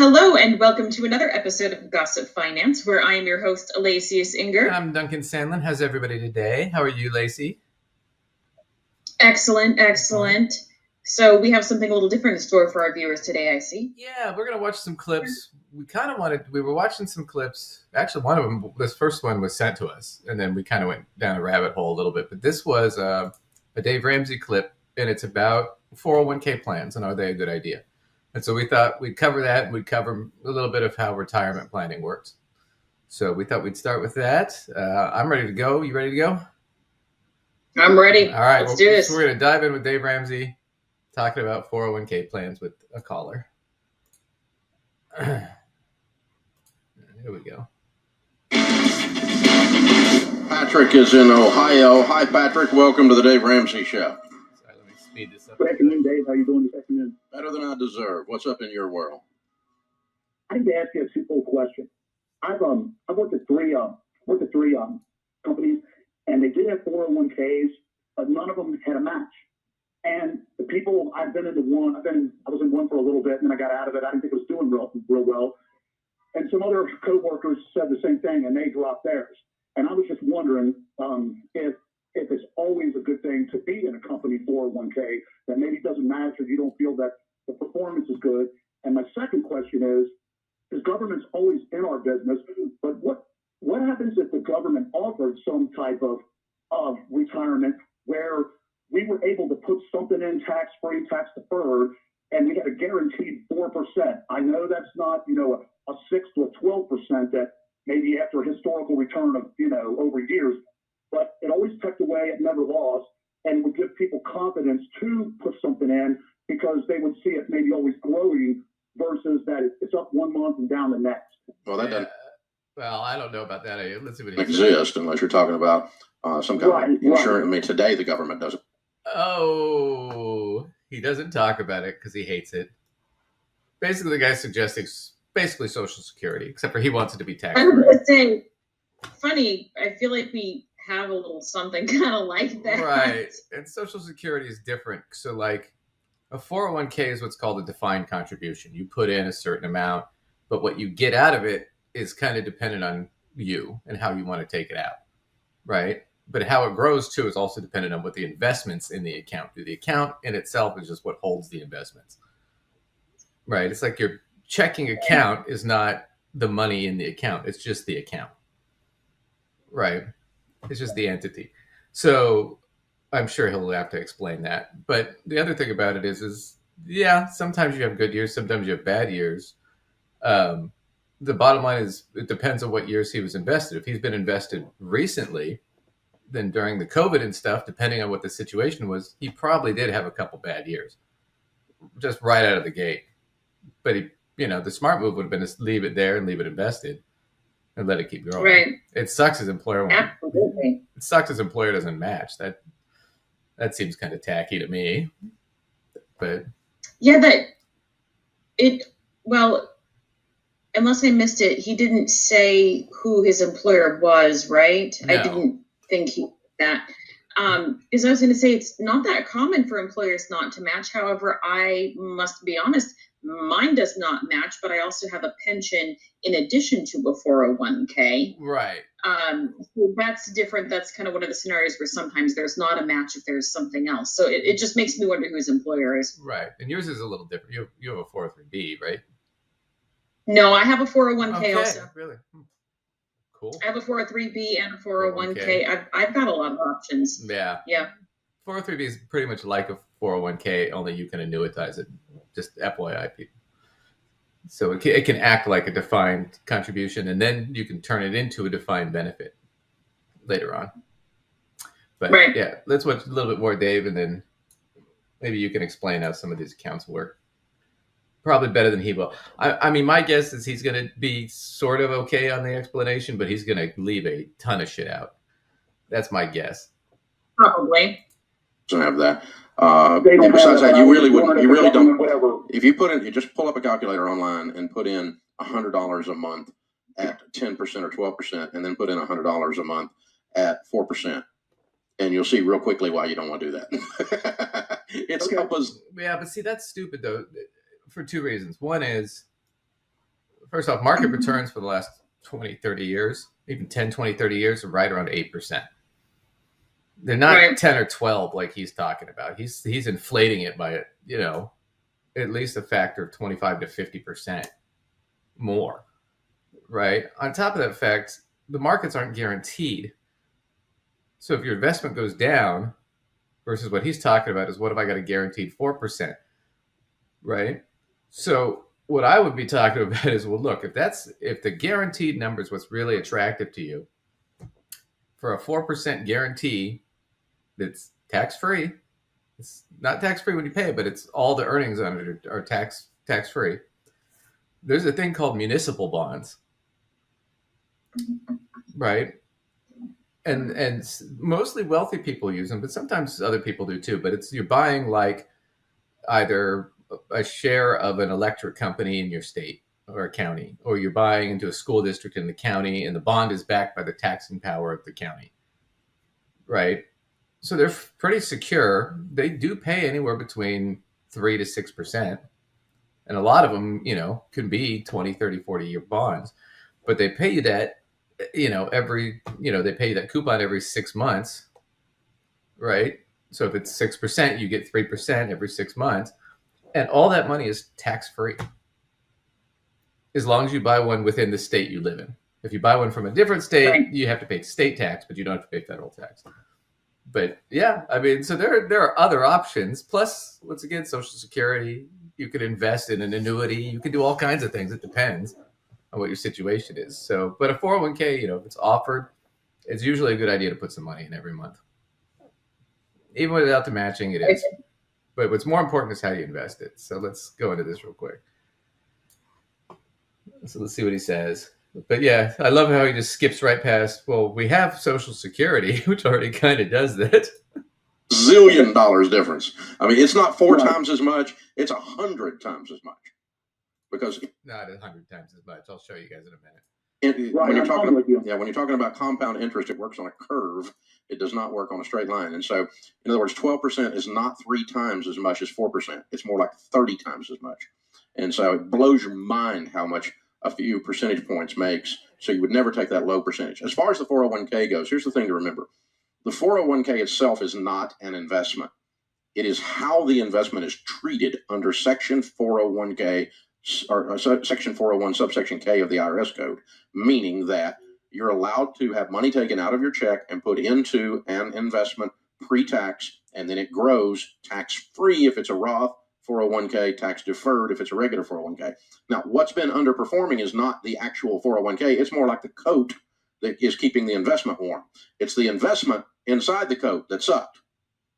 Hello and welcome to another episode of Gossip Finance, where I am your host, Alacius Inger. And I'm Duncan Sandlin. How's everybody today? How are you, Lacey? Excellent. So we have something a little different in store for our viewers today, I see. Yeah, we're going to watch some clips. We were watching some clips. Actually, one of them, this first one was sent to us, and then we kind of went down a rabbit hole a little bit. But this was a Dave Ramsey clip, and it's about 401k plans and are they a good idea? And so we thought we'd cover that, and we'd cover a little bit of how retirement planning works. So we thought we'd start with that. I'm ready to go. You ready to go? I'm ready. All right. Let's do this. So we're going to dive in with Dave Ramsey, talking about 401k plans with a caller. Here we go. Patrick is in Ohio. Hi, Patrick. Welcome to the Dave Ramsey Show. Sorry, let me speed this up. Good afternoon, Dave. How you doing this afternoon? Better than I deserve. What's up in your world? I need to ask you a simple question. I've worked at three companies, and they did have 401ks, but none of them had a match. And the people I've been into one, I was in one for a little bit, and then I got out of it. I didn't think it was doing real well. And some other coworkers said the same thing, and they dropped theirs. And I was just wondering if it's always a good thing to be in a company 401k that maybe doesn't match, or you don't feel that the performance is good. And my second question is government's always in our business, but what happens if the government offered some type of retirement where we were able to put something in tax-free, tax-deferred, and we had a guaranteed 4%? I know that's not, a 6 to a 12% that maybe after a historical return of, over years, but it always tucked away, it never lost, and would give people confidence to put something in because they would see it maybe always growing versus that it's up 1 month and down the next. Well, that doesn't Well, I don't know about that. Let's see what he exist unless you're talking about some kind of insurance. Right. I mean, today the government doesn't. Oh, he doesn't talk about it because he hates it. Basically, the guy's suggesting basically Social Security, except for he wants it to be tax-free. I was going to say, funny, I feel like we have a little something kind of like that. Right, and Social Security is different. So, like, a 401k is what's called a defined contribution. You put in a certain amount, but what you get out of it is kind of dependent on you and how you want to take it out, right? But how it grows, too, is also dependent on what the investments in the account do. The account in itself is just what holds the investments, right? It's like your checking account is not the money in the account. It's just the account, right? It's just the entity. So I'm sure he'll have to explain that. But the other thing about it is yeah, sometimes you have good years, sometimes you have bad years. The bottom line is it depends on what years he was invested. If he's been invested recently, then during the COVID and stuff, depending on what the situation was, he probably did have a couple bad years, just right out of the gate. But the smart move would have been to leave it there and leave it invested and let it keep growing. Right. It sucks his employer won't. Absolutely. It sucks his employer doesn't match. That seems kind of tacky to me. But yeah, unless I missed it, he didn't say who his employer was, right? No. I didn't think he did that. Because I was going to say it's not that common for employers not to match. However, I must be honest, mine does not match, but I also have a pension in addition to a 401k. Right. So that's different. That's kind of one of the scenarios where sometimes there's not a match if there's something else. So it just makes me wonder who his employer is. Right. And yours is a little different. You have a 403B, right? No, I have a 401k okay. also. Really? Cool. I have a 403B and a 401k. I've got a lot of options. Yeah. 403B is pretty much like a 401k, only you can annuitize it. Just FYI, people. So it can act like a defined contribution, and then you can turn it into a defined benefit later on. But right. Yeah, let's watch a little bit more, Dave, and then maybe you can explain how some of these accounts work. Probably better than he will. I mean, my guess is he's going to be sort of okay on the explanation, but he's going to leave a ton of shit out. That's my guess. Probably. Doesn't have that. And besides that, you really don't. Whatever. If you you just pull up a calculator online and put in $100 a month at 10% or 12%, and then put in $100 a month at 4%, and you'll see real quickly why you don't want to do that. It's Yeah, but see, that's stupid though, for two reasons. One is First off, market returns for the last 20, 30 years, even 10, 20, 30 years, are right around 8%. They're not Right. 10 or 12 like he's talking about. He's inflating it by, at least a factor of 25 to 50% more, right? On top of that fact, the markets aren't guaranteed. So if your investment goes down versus what he's talking about is what if I got a guaranteed 4%, right? So what I would be talking about is, well, look, if the guaranteed number is what's really attractive to you, for a 4% guarantee that's tax-free, it's not tax-free when you pay it, but it's all the earnings on it are tax-free. There's a thing called municipal bonds, right? And mostly wealthy people use them, but sometimes other people do too. But you're buying like either a share of an electric company in your state or a county, or you're buying into a school district in the county, and the bond is backed by the taxing power of the county, right? So they're pretty secure. They do pay anywhere between 3 to 6%. And a lot of them, can be 20, 30, 40-year bonds. But they pay you that, they pay you that coupon every 6 months, right? So if it's 6%, you get 3% every 6 months. And all that money is tax-free, as long as you buy one within the state you live in. If you buy one from a different state, Right. you have to pay state tax, but you don't have to pay federal tax. But yeah, I mean, so there are other options. Plus, once again, Social Security, you could invest in an annuity. You can do all kinds of things. It depends on what your situation is. So, but a 401k, if it's offered, it's usually a good idea to put some money in every month. Even without the matching, it is. But what's more important is how you invest it. So let's go into this real quick. So let's see what he says. But yeah, I love how he just skips right past, well, we have Social Security, which already kind of does that. $1 zillion difference. I mean, it's not 4 Right. times as much, it's 100 times as much. Because Not 100 times as much. I'll show you guys in a minute. Right, when you're I'm talking, with you. when you're talking about compound interest, it works on a curve. It does not work on a straight line. And so, in other words, 12% is not 3 times as much as 4%. It's more like 30 times as much. And so it blows your mind how much a few percentage points makes. So you would never take that low percentage. As far as the 401k goes, here's the thing to remember. The 401k itself is not an investment. It is how the investment is treated under Section 401k or Section 401 subsection K of the IRS code, meaning that you're allowed to have money taken out of your check and put into an investment pre-tax, and then it grows tax-free if it's a Roth 401k, tax-deferred if it's a regular 401k. Now, what's been underperforming is not the actual 401k. It's more like the coat that is keeping the investment warm. It's the investment inside the coat that sucked.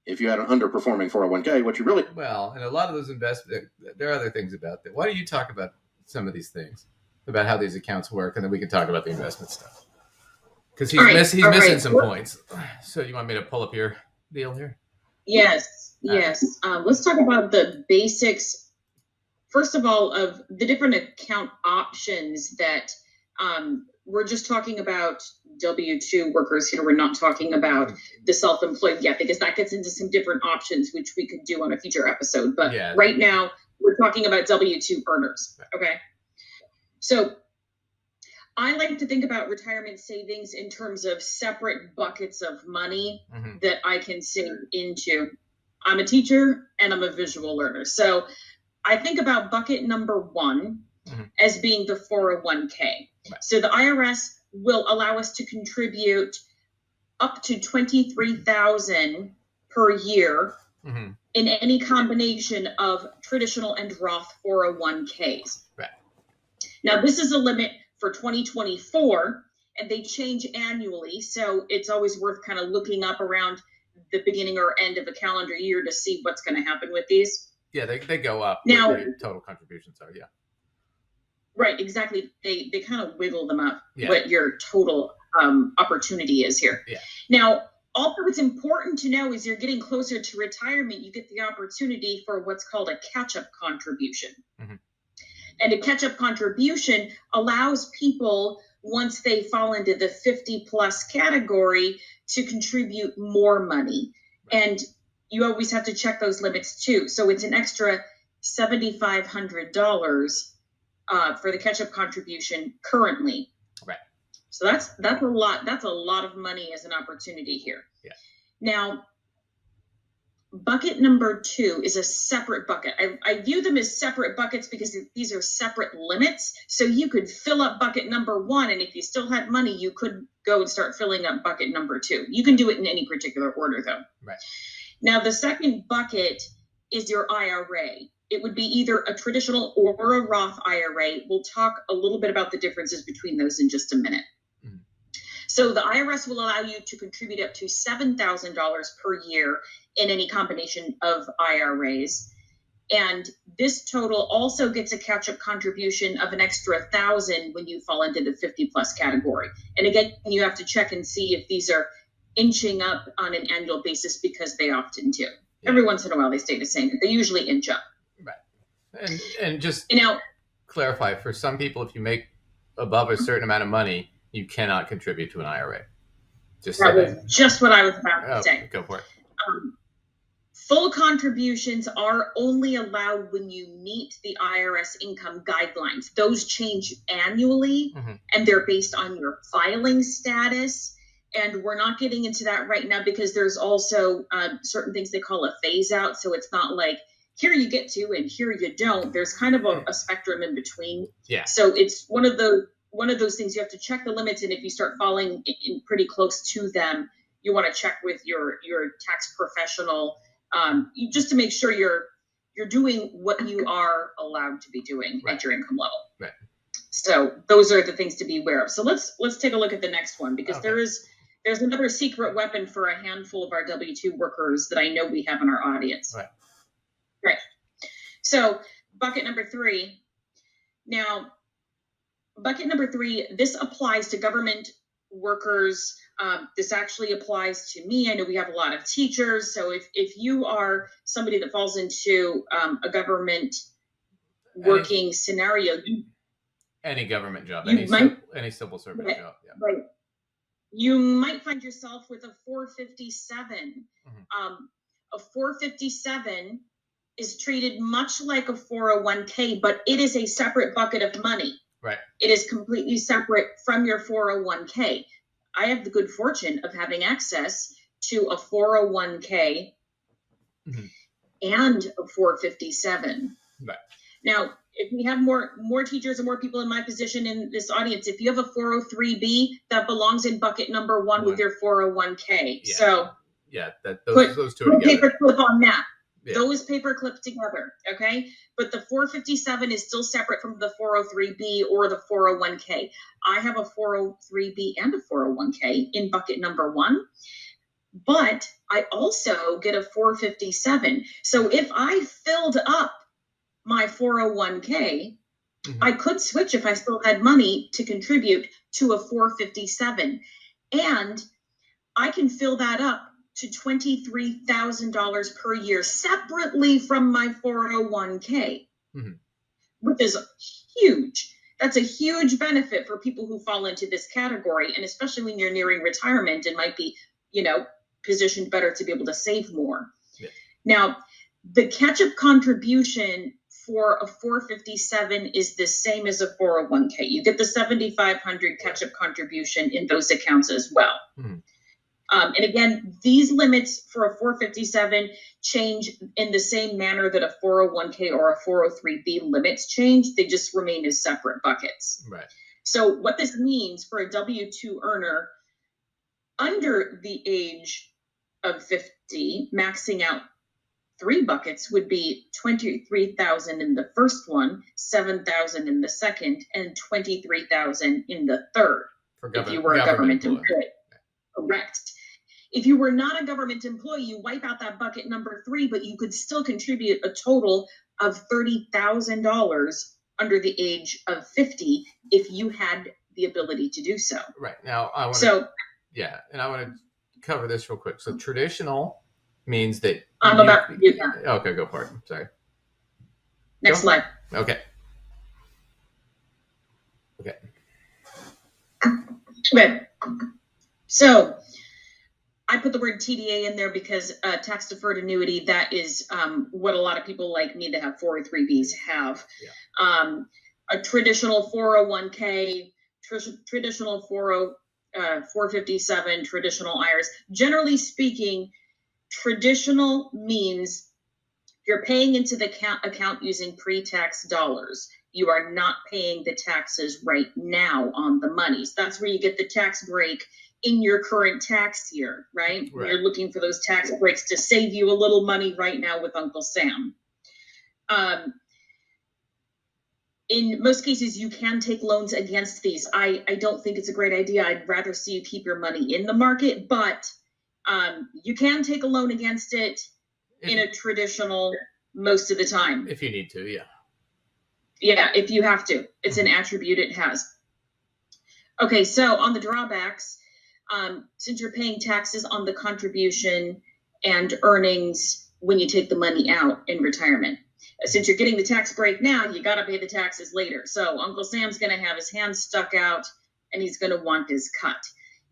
If you had an underperforming 401k, what you really... Well, and a lot of those investments, there are other things about that. Why don't you talk about some of these things, about how these accounts work, and then we can talk about the investment stuff. Because he's missing some points. So you want me to pull up your deal here? Yes. Let's talk about the basics, first of all, of the different account options that we're just talking about W-2 workers here. We're not talking about the self-employed yet, because that gets into some different options, which we could do on a future episode. But right now, we're talking about W-2 earners. Okay. So I like to think about retirement savings in terms of separate buckets of money that I can save into. I'm a teacher and I'm a visual learner. So I think about bucket number 1 as being the 401k. Right. So the IRS will allow us to contribute up to $23,000 per year in any combination of traditional and Roth 401ks. Right. Now, this is a limit for 2024, and they change annually. So it's always worth kind of looking up around the beginning or end of a calendar year to see what's going to happen with these. Yeah, they go up. Now, what your total contributions are, yeah. Right, exactly. They kind of wiggle them up, what your total opportunity is here. Yeah. Now, also what's important to know is you're getting closer to retirement, you get the opportunity for what's called a catch-up contribution. And a catch-up contribution allows people, once they fall into the 50-plus category, to contribute more money. And you always have to check those limits too. So it's an extra $7,500 for the catch-up contribution currently. Right. So that's a lot. That's a lot of money as an opportunity here. Yeah. Now, bucket number 2 is a separate bucket. I view them as separate buckets because these are separate limits. So you could fill up bucket number 1, and if you still had money, you could go and start filling up bucket number 2. You can do it in any particular order, though. Right. Now, the second bucket is your IRA. It would be either a traditional or a Roth IRA. We'll talk a little bit about the differences between those in just a minute. Mm-hmm. So the IRS will allow you to contribute up to $7,000 per year in any combination of IRAs. And this total also gets a catch-up contribution of an extra $1,000 when you fall into the 50-plus category. And again, you have to check and see if these are inching up on an annual basis, because they often do. Yeah. Every once in a while they stay the same, but they usually inch up. Right. And just clarify, for some people, if you make above a certain amount of money, you cannot contribute to an IRA. That was just what I was about to say. Go for it. Full contributions are only allowed when you meet the IRS income guidelines. Those change annually, and they're based on your filing status. And we're not getting into that right now because there's also certain things they call a phase out. So it's not like here you get to and here you don't. There's kind of a spectrum in between. Yeah. So it's one of those things you have to check the limits, and if you start falling in pretty close to them, you want to check with your tax professional just to make sure you're doing what you are allowed to be doing at your income level. Right. So those are the things to be aware of. So let's take a look at the next one, because there's another secret weapon for a handful of our W-2 workers that I know we have in our audience. Right. So bucket number 3. Now, bucket number 3, this applies to government workers. This actually applies to me. I know we have a lot of teachers. So if you are somebody that falls into a government working scenario, any government job, any civil service job. Yeah. Right. You might find yourself with a 457. A 457 is treated much like a 401k, but it is a separate bucket of money. Right. It is completely separate from your 401k. I have the good fortune of having access to a 401k and a 457. Right. Now, if we have more teachers and more people in my position in this audience, if you have a 403b, that belongs in bucket number 1 with your 401k. Yeah. So those two are together. Paperclip on that. Yeah. Those paperclip together, okay? But the 457 is still separate from the 403b or the 401k. I have a 403b and a 401k in bucket number 1, but I also get a 457. So if I filled up my 401k, I could switch if I still had money to contribute to a 457. And I can fill that up to $23,000 per year separately from my 401k, which is huge. That's a huge benefit for people who fall into this category. And especially when you're nearing retirement and might be, positioned better to be able to save more. Yeah. Now, the catch-up contribution for a 457 is the same as a 401k. You get the $7,500 catch-up contribution in those accounts as well. And again, these limits for a 457 change in the same manner that a 401k or a 403b limits change. They just remain as separate buckets. Right. So what this means for a W-2 earner under the age of 50, maxing out 3 buckets would be $23,000 in the first one, $7,000 in the second, and $23,000 in the third. If you were a government employee. Correct. If you were not a government employee, you wipe out that bucket number 3, but you could still contribute a total of $30,000 under the age of 50 if you had the ability to do so. Right. Now, I want to cover this real quick. So traditional means that I'm about to do that. Okay, go for it. Sorry. Next slide. Okay. Good. So I put the word TDA in there because tax deferred annuity, that is what a lot of people like me that have 403Bs have. Yeah. a traditional 401k, traditional 457, traditional IRAs. Generally speaking, traditional means you're paying into the account using pre-tax dollars. You are not paying the taxes right now on the money. So that's where you get the tax break in your current tax year, right? Right. You're looking for those tax breaks to save you a little money right now with Uncle Sam. In most cases, you can take loans against these. I don't think it's a great idea. I'd rather see you keep your money in the market, but you can take a loan against it in a traditional most of the time. If you need to, yeah. Yeah, if you have to. It's an attribute it has. Okay, so on the drawbacks, since you're paying taxes on the contribution and earnings when you take the money out in retirement. Since you're getting the tax break now, you got to pay the taxes later. So Uncle Sam's going to have his hands stuck out and he's going to want his cut.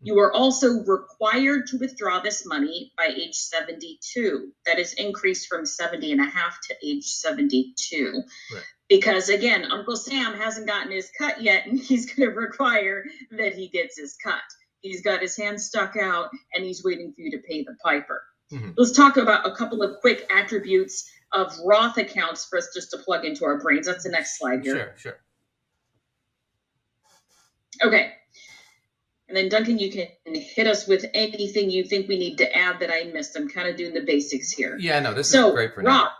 You are also required to withdraw this money by age 72. That is increased from 70 and a half to age 72. Right. Because again, Uncle Sam hasn't gotten his cut yet and he's going to require that he gets his cut. He's got his hands stuck out and he's waiting for you to pay the piper. Mm-hmm. Let's talk about a couple of quick attributes of Roth accounts for us just to plug into our brains. That's the next slide here. Sure. Okay. And then Duncan, you can hit us with anything you think we need to add that I missed. I'm kind of doing the basics here. Yeah, no, this is great for Roth.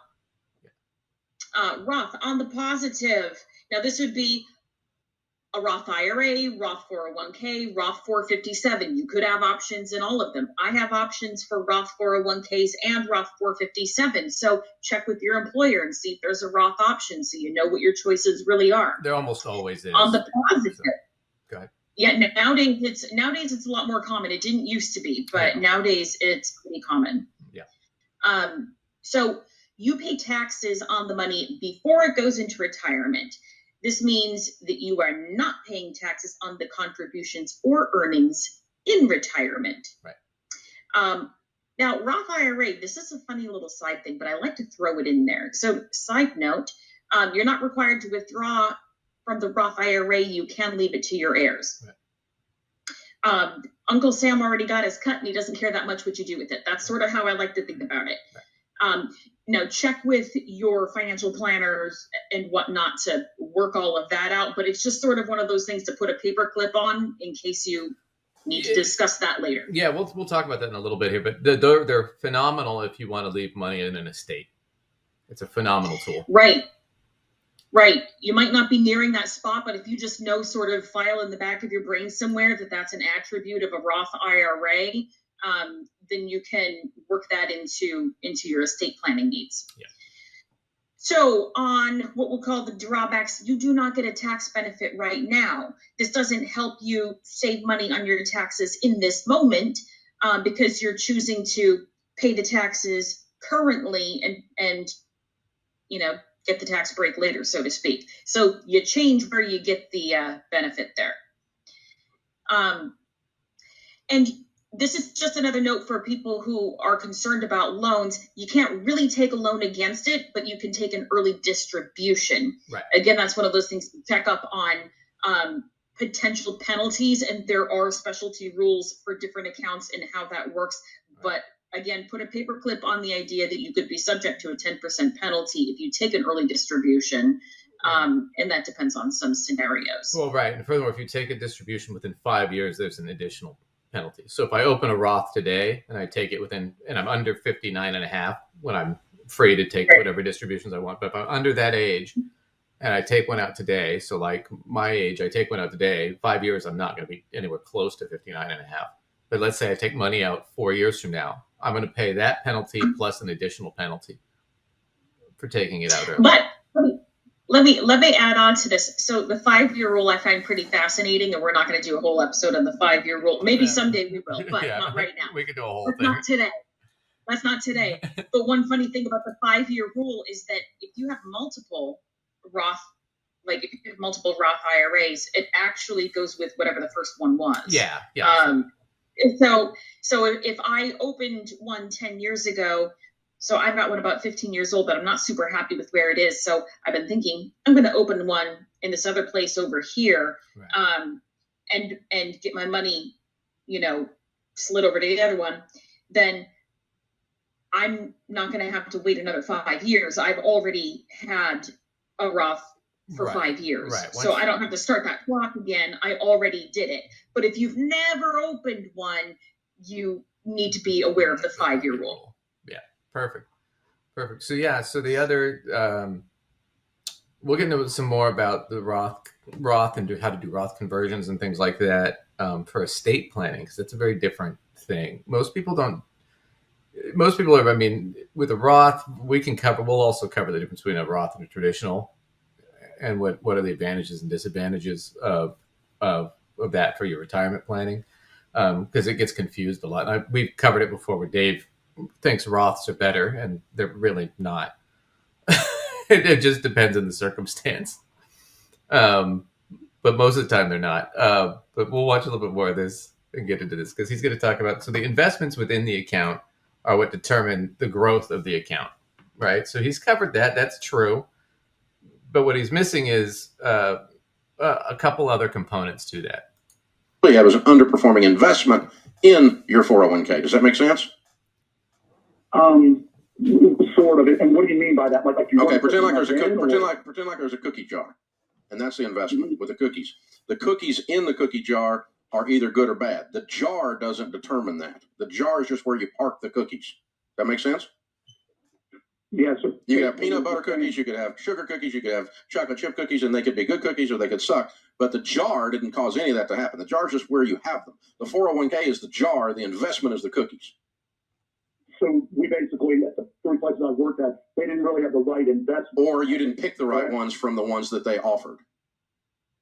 now. Roth on the positive. Now this would be a Roth IRA, Roth 401k, Roth 457. You could have options in all of them. I have options for Roth 401ks and Roth 457. So check with your employer and see if there's a Roth option so you know what your choices really are. There almost always is. On the positive. So, go ahead. Yeah, nowadays it's a lot more common. It didn't used to be, but nowadays it's pretty common. Yeah. So you pay taxes on the money before it goes into retirement. This means that you are not paying taxes on the contributions or earnings in retirement. Right. Now, Roth IRA, this is a funny little side thing, but I like to throw it in there. So, side note, you're not required to withdraw from the Roth IRA. You can leave it to your heirs. Right. Uncle Sam already got his cut, and he doesn't care that much what you do with it. That's sort of how I like to think about it. Right. Now, check with your financial planners and whatnot to work all of that out. But it's just sort of one of those things to put a paper clip on in case you need to discuss that later. Yeah, we'll talk about that in a little bit here. But they're phenomenal if you want to leave money in an estate. It's a phenomenal tool. Right. You might not be nearing that spot, but if you just know sort of file in the back of your brain somewhere that that's an attribute of a Roth IRA, then you can work that into your estate planning needs. Yeah. So on what we'll call the drawbacks, you do not get a tax benefit right now. This doesn't help you save money on your taxes in this moment because you're choosing to pay the taxes currently and get the tax break later, so to speak. So you change where you get the benefit there. And this is just another note for people who are concerned about loans. You can't really take a loan against it, but you can take an early distribution. Right. Again, that's one of those things to check up on potential penalties, and there are specialty rules for different accounts and how that works. Right. But again, put a paper clip on the idea that you could be subject to a 10% penalty if you take an early distribution. And that depends on some scenarios. Well, right. And furthermore, if you take a distribution within 5 years, there's an additional penalty. So if I open a Roth today and I take it and I'm under 59 and a half when I'm free to take whatever distributions I want, but if I'm under that age and I take one out today, so like my age, I take one out today, 5 years, I'm not going to be anywhere close to 59 and a half. But let's say I take money out 4 years from now, I'm going to pay that penalty plus an additional penalty for taking it out early. But let me add on to this. So the 5-year rule I find pretty fascinating, and we're not going to do a whole episode on the 5-year rule. Maybe someday we will, but not right now. We could do a whole That's thing. That's not today. But one funny thing about the 5-year rule is that if you have multiple Roth IRAs, it actually goes with whatever the first one was. Yeah. So if I opened one 10 years ago, so I've got one about 15 years old, but I'm not super happy with where it is. So I've been thinking I'm going to open one in this other place over here, Right. and get my money, slid over to the other one, then I'm not going to have to wait another 5 years. I've already had a Roth for Right. 5 years. Right. So I don't have to start that clock again. I already did it. But if you've never opened one, you need to be aware of the 5-year rule. Yeah. Perfect. So yeah, so the other, we'll get into some more about the Roth and how to do Roth conversions and things like that for estate planning, because it's a very different thing. Most people are, I mean, with a Roth, we'll also cover the difference between a Roth and a traditional, and what are the advantages and disadvantages of that for your retirement planning, because it gets confused a lot. We've covered it before where Dave thinks Roths are better, and they're really not. It just depends on the circumstance. But most of the time they're not. But we'll watch a little bit more of this and get into this, because he's going to talk about, so the investments within the account are what determine the growth of the account, right? So he's covered that. That's true. But what he's missing is a couple other components to that. You have as an underperforming investment in your 401k. Does that make sense? Sort of. And what do you mean by that? Like you okay, pretend like there's a cookie jar, and that's the investment with the cookies. The cookies in the cookie jar are either good or bad. The jar doesn't determine that. The jar is just where you park the cookies. That make sense? Yes. Yeah, so you could have peanut butter cookies, you could have sugar cookies, you could have chocolate chip cookies, and they could be good cookies or they could suck. But the jar didn't cause any of that to happen. The jar is just where you have them. The 401k is the jar. The investment is the cookies. So we basically, at the 3 places I worked at, they didn't really have the right investment. Or you didn't pick the right ones from the ones that they offered.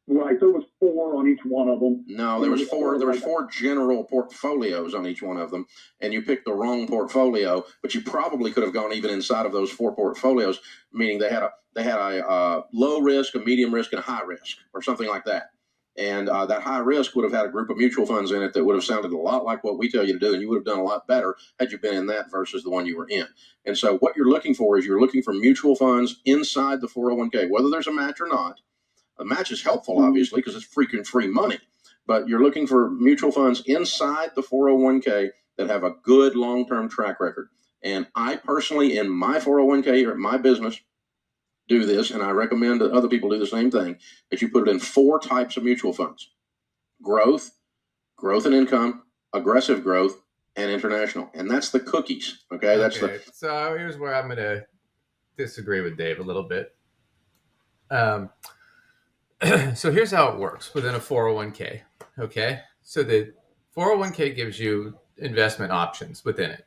Right. There was 4 on each one of them. No, there was 4. There was 4 general portfolios on each one of them, and you picked the wrong portfolio. But you probably could have gone even inside of those 4 portfolios, meaning they had a low risk, a medium risk, and a high risk, or something like that. And that high risk would have had a group of mutual funds in it that would have sounded a lot like what we tell you to do, and you would have done a lot better had you been in that versus the one you were in. And so what you're looking for is you're looking for mutual funds inside the 401k, whether there's a match or not. A match is helpful, obviously, because it's freaking free money. But you're looking for mutual funds inside the 401k that have a good long-term track record. And I personally, in my 401k or my business, do this, and I recommend that other people do the same thing, that you put it in 4 types of mutual funds: growth and income, aggressive growth, and international. And that's the cookies. Okay. So here's where I'm going to disagree with Dave a little bit. So here's how it works within a 401k. Okay. So the 401k gives you investment options within it.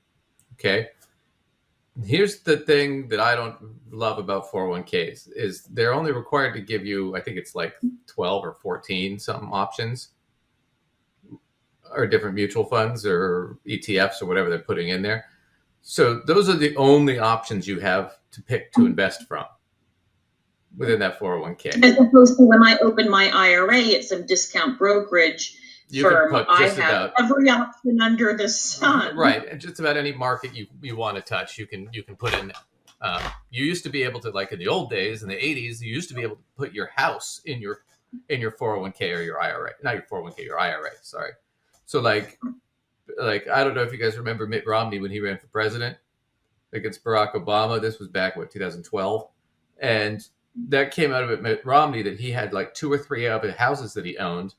Okay. Here's the thing that I don't love about 401ks is they're only required to give you, I think it's like 12 or 14 something options, or different mutual funds or ETFs or whatever they're putting in there. So those are the only options you have to pick to invest from within that 401k. As opposed to when I open my IRA at some discount brokerage firm, I have every option under the sun. Right, and just about any market you want to touch, you can put in. You used to be able to, like in the old days, in the 80s, you used to be able to put your house in your 401k or your IRA, not your 401k, your IRA. Sorry. So like I don't know if you guys remember Mitt Romney when he ran for president against Barack Obama. This was back 2012, and that came out of it, Mitt Romney, that he had like 2 or 3 other houses that he owned,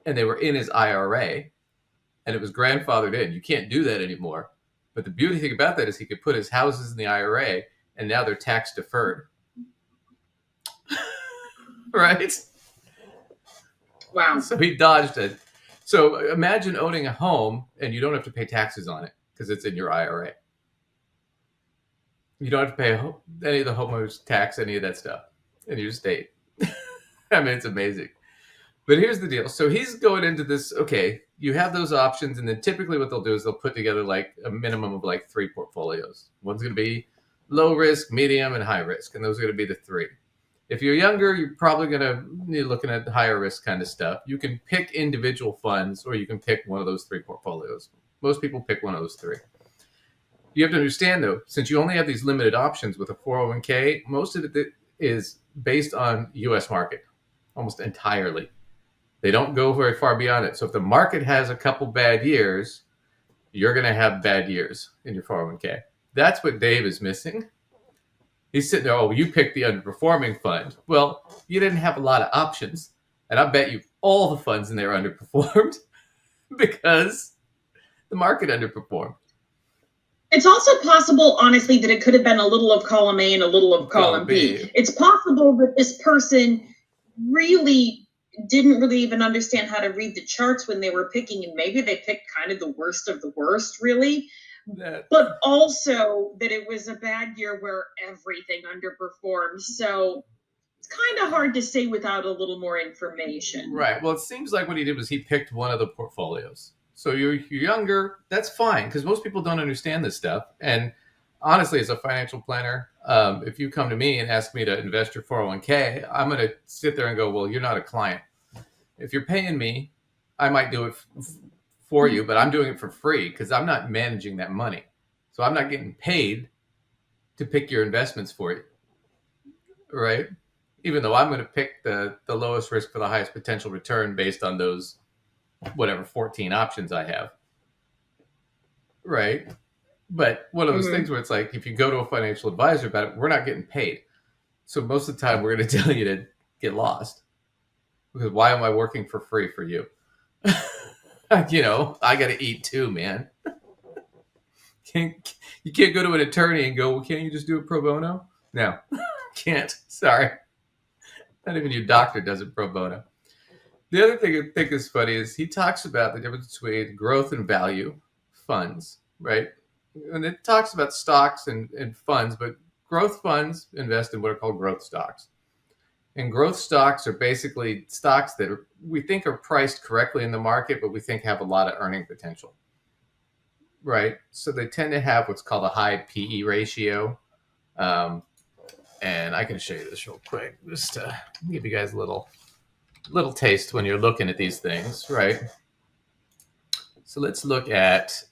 and they were in his IRA, and it was grandfathered in. You can't do that anymore. But the beauty thing about that is he could put his houses in the IRA, and now they're tax deferred. Right? Wow. So he dodged it. So imagine owning a home, and you don't have to pay taxes on it because it's in your IRA. You don't have to pay any of the homeowners tax, any of that stuff in your state. I mean, it's amazing. But here's the deal. So he's going into this, okay, you have those options, and then typically what they'll do is they'll put together like a minimum of like 3 portfolios. One's going to be low risk, medium, and high risk, and those are going to be the 3. If you're younger, you're probably going to be looking at higher risk kind of stuff. You can pick individual funds, or you can pick one of those 3 portfolios. Most people pick one of those 3. You have to understand, though, since you only have these limited options with a 401k, most of it is based on U.S. market. almost entirely. They don't go very far beyond it. So if the market has a couple bad years, you're going to have bad years in your 401k. That's what Dave is missing. He's sitting there, oh, you picked the underperforming fund. Well, you didn't have a lot of options. And I bet you all the funds in there underperformed because the market underperformed. It's also possible, honestly, that it could have been a little of column A and a little of column B. It's possible that this person really didn't really even understand how to read the charts when they were picking, and maybe they picked kind of the worst of the worst, really. But also that it was a bad year where everything underperformed. So it's kind of hard to say without a little more information. Right. Well, it seems like what he did was he picked one of the portfolios. So you're younger, that's fine, because most people don't understand this stuff. And honestly, as a financial planner, if you come to me and ask me to invest your 401k, I'm going to sit there and go, well, you're not a client. If you're paying me, I might do it for you, but I'm doing it for free because I'm not managing that money. So I'm not getting paid to pick your investments for you, right? Even though I'm going to pick the lowest risk for the highest potential return based on those, whatever, 14 options I have, right? But one of those things where it's like, if you go to a financial advisor about it, we're not getting paid. So most of the time we're going to tell you to get lost. Because why am I working for free for you? You know, I got to eat too, man. You can't go to an attorney and go, well, can't you just do it pro bono? No, can't. Sorry. Not even your doctor does it pro bono. The other thing I think is funny is he talks about the difference between growth and value funds, right? And it talks about stocks and funds, but growth funds invest in what are called growth stocks. And growth stocks are basically stocks that we think are priced correctly in the market, but we think have a lot of earning potential, right? So they tend to have what's called a high PE ratio. And I can show you this real quick, just to give you guys a little taste when you're looking at these things, right? So let's look at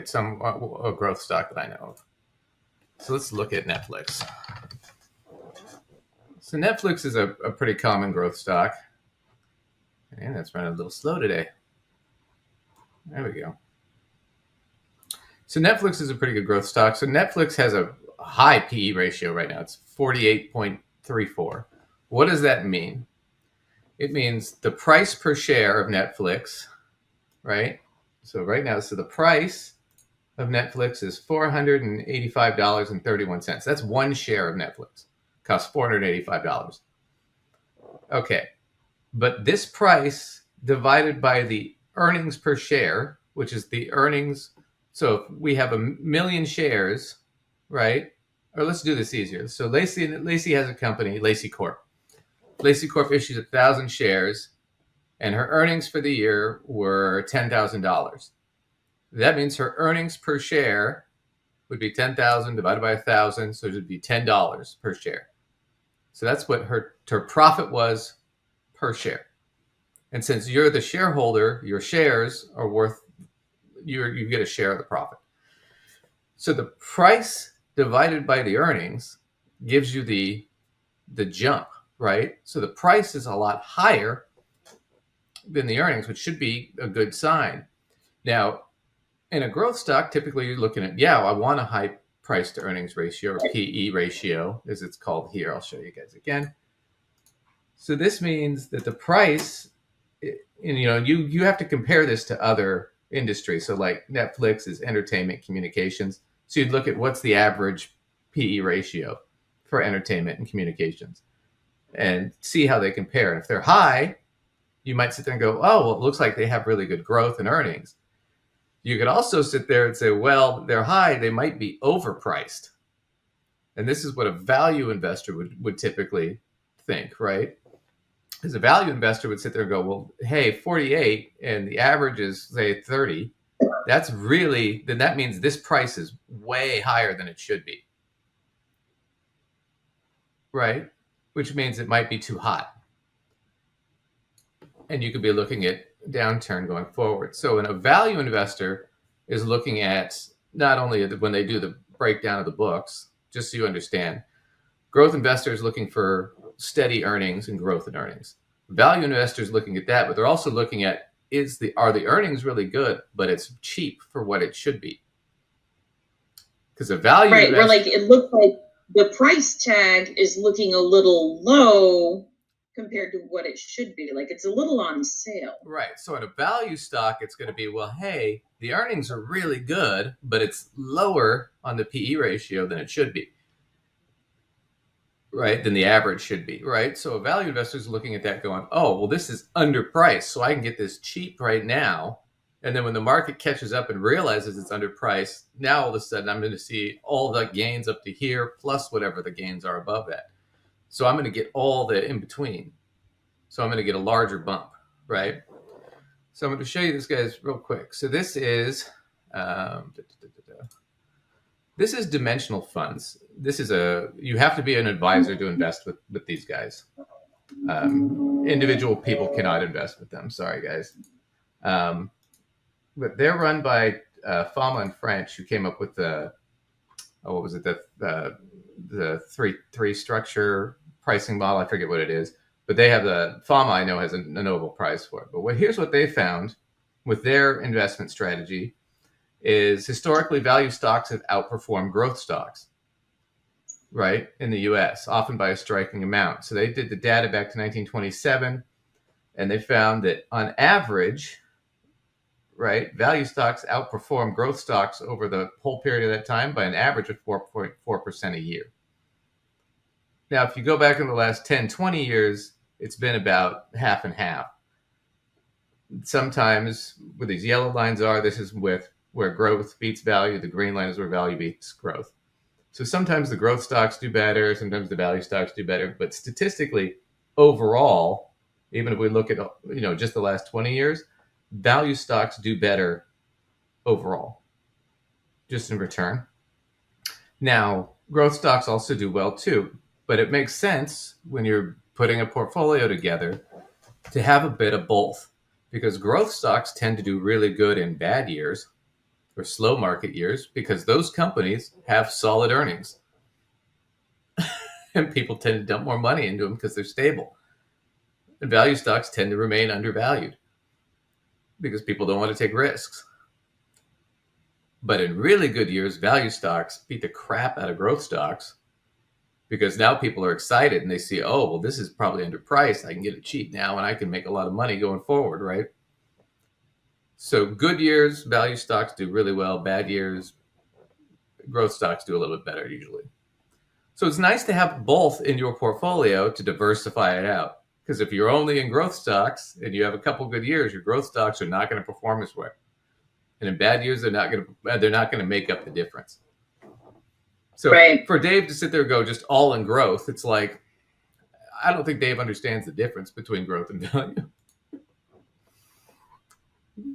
some a growth stock that I know of. So let's look at Netflix. So Netflix is a pretty common growth stock. And that's running a little slow today. There we go. So Netflix is a pretty good growth stock. So Netflix has a high PE ratio right now. It's 48.34. What does that mean? It means the price per share of Netflix, right? So right now, so the price of Netflix is $485.31. That's one share of Netflix. Costs $485. Okay. But this price divided by the earnings per share, which is the earnings. So if we have 1 million shares, right? Or let's do this easier. So Lacey has a company, Lacey Corp. Lacey Corp issues 1,000 shares, and her earnings for the year were $10,000. That means her earnings per share would be 10,000 divided by 1,000, so it would be $10 per share. So that's what her profit was per share. And since you're the shareholder, your shares are worth, you get a share of the profit. So the price divided by the earnings gives you the jump, right? So the price is a lot higher than the earnings, which should be a good sign. Now, in a growth stock, typically you're looking at, I want a high price to earnings ratio, or PE ratio, as it's called here. I'll show you guys again. So this means that the price, and you have to compare this to other industries. So like Netflix is entertainment communications. So you'd look at what's the average PE ratio for entertainment and communications and see how they compare. And if they're high, you might sit there and go, oh, well, it looks like they have really good growth and earnings. You could also sit there and say, well, they're high, they might be overpriced. And this is what a value investor would typically think, right? Because a value investor would sit there and go, well, hey, 48 and the average is, say, 30. Then that means this price is way higher than it should be, right? Which means it might be too hot. And you could be looking at downturn going forward. So when a value investor is looking at not only when they do the breakdown of the books, just so you understand, growth investor is looking for steady earnings and growth in earnings. Value investors looking at that, but they're also looking at are the earnings really good, but it's cheap for what it should be. Because a value Right, investor, where like it looks like the price tag is looking a little low compared to what it should be. Like it's a little on sale. right? So in a value stock, it's going to be, well, hey, the earnings are really good, but it's lower on the PE ratio than it should be, right? Than the average should be, right? So a value investor is looking at that going, oh, well, this is underpriced, so I can get this cheap right now. And then when the market catches up and realizes it's underpriced, now all of a sudden I'm going to see all the gains up to here plus whatever the gains are above that. So I'm going to get all the in between. So I'm going to get a larger bump, right? So I'm going to show you this, guys, real quick. So this is dimensional funds. This is you have to be an advisor to invest with these guys. Individual people cannot invest with them. Sorry, guys. But they're run by Fama and French, who came up with the three structure pricing model. I forget what it is, but they have Fama, I know, has a Nobel Prize for it. But here's what they found with their investment strategy is historically value stocks have outperformed growth stocks, right, in the US, often by a striking amount. So they did the data back to 1927, and they found that on average, right, value stocks outperform growth stocks over the whole period of that time by an average of 4.4% a year. Now, if you go back in the last 10, 20 years, it's been about half and half. Sometimes where these yellow lines are, this is with where growth beats value. The green line is where value beats growth. So sometimes the growth stocks do better, sometimes the value stocks do better. But statistically, overall, even if we look at just the last 20 years, value stocks do better overall, just in return. Now, growth stocks also do well too, but it makes sense when you're putting a portfolio together to have a bit of both, because growth stocks tend to do really good in bad years or slow market years because those companies have solid earnings and people tend to dump more money into them because they're stable. And value stocks tend to remain undervalued because people don't want to take risks. But in really good years, value stocks beat the crap out of growth stocks because now people are excited and they see, oh, well, this is probably underpriced. I can get it cheap now and I can make a lot of money going forward, right? So good years, value stocks do really well. Bad years, growth stocks do a little bit better usually. So it's nice to have both in your portfolio to diversify it out. Because if you're only in growth stocks and you have a couple good years, your growth stocks are not going to perform as well. And in bad years, they're not going to make up the difference. So right. For Dave to sit there and go just all in growth, it's like, I don't think Dave understands the difference between growth and value.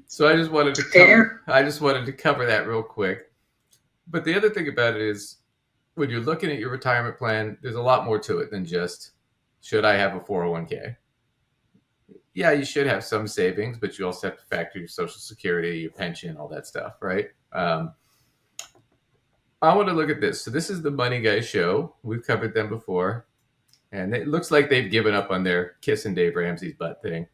So I just wanted to cover that real quick. But the other thing about it is, when you're looking at your retirement plan, there's a lot more to it than just, should I have a 401k? Yeah, you should have some savings, but you also have to factor your Social Security, your pension, all that stuff, right? I want to look at this. So this is the Money Guy Show. We've covered them before. And it looks like they've given up on their kissing Dave Ramsey's butt thing.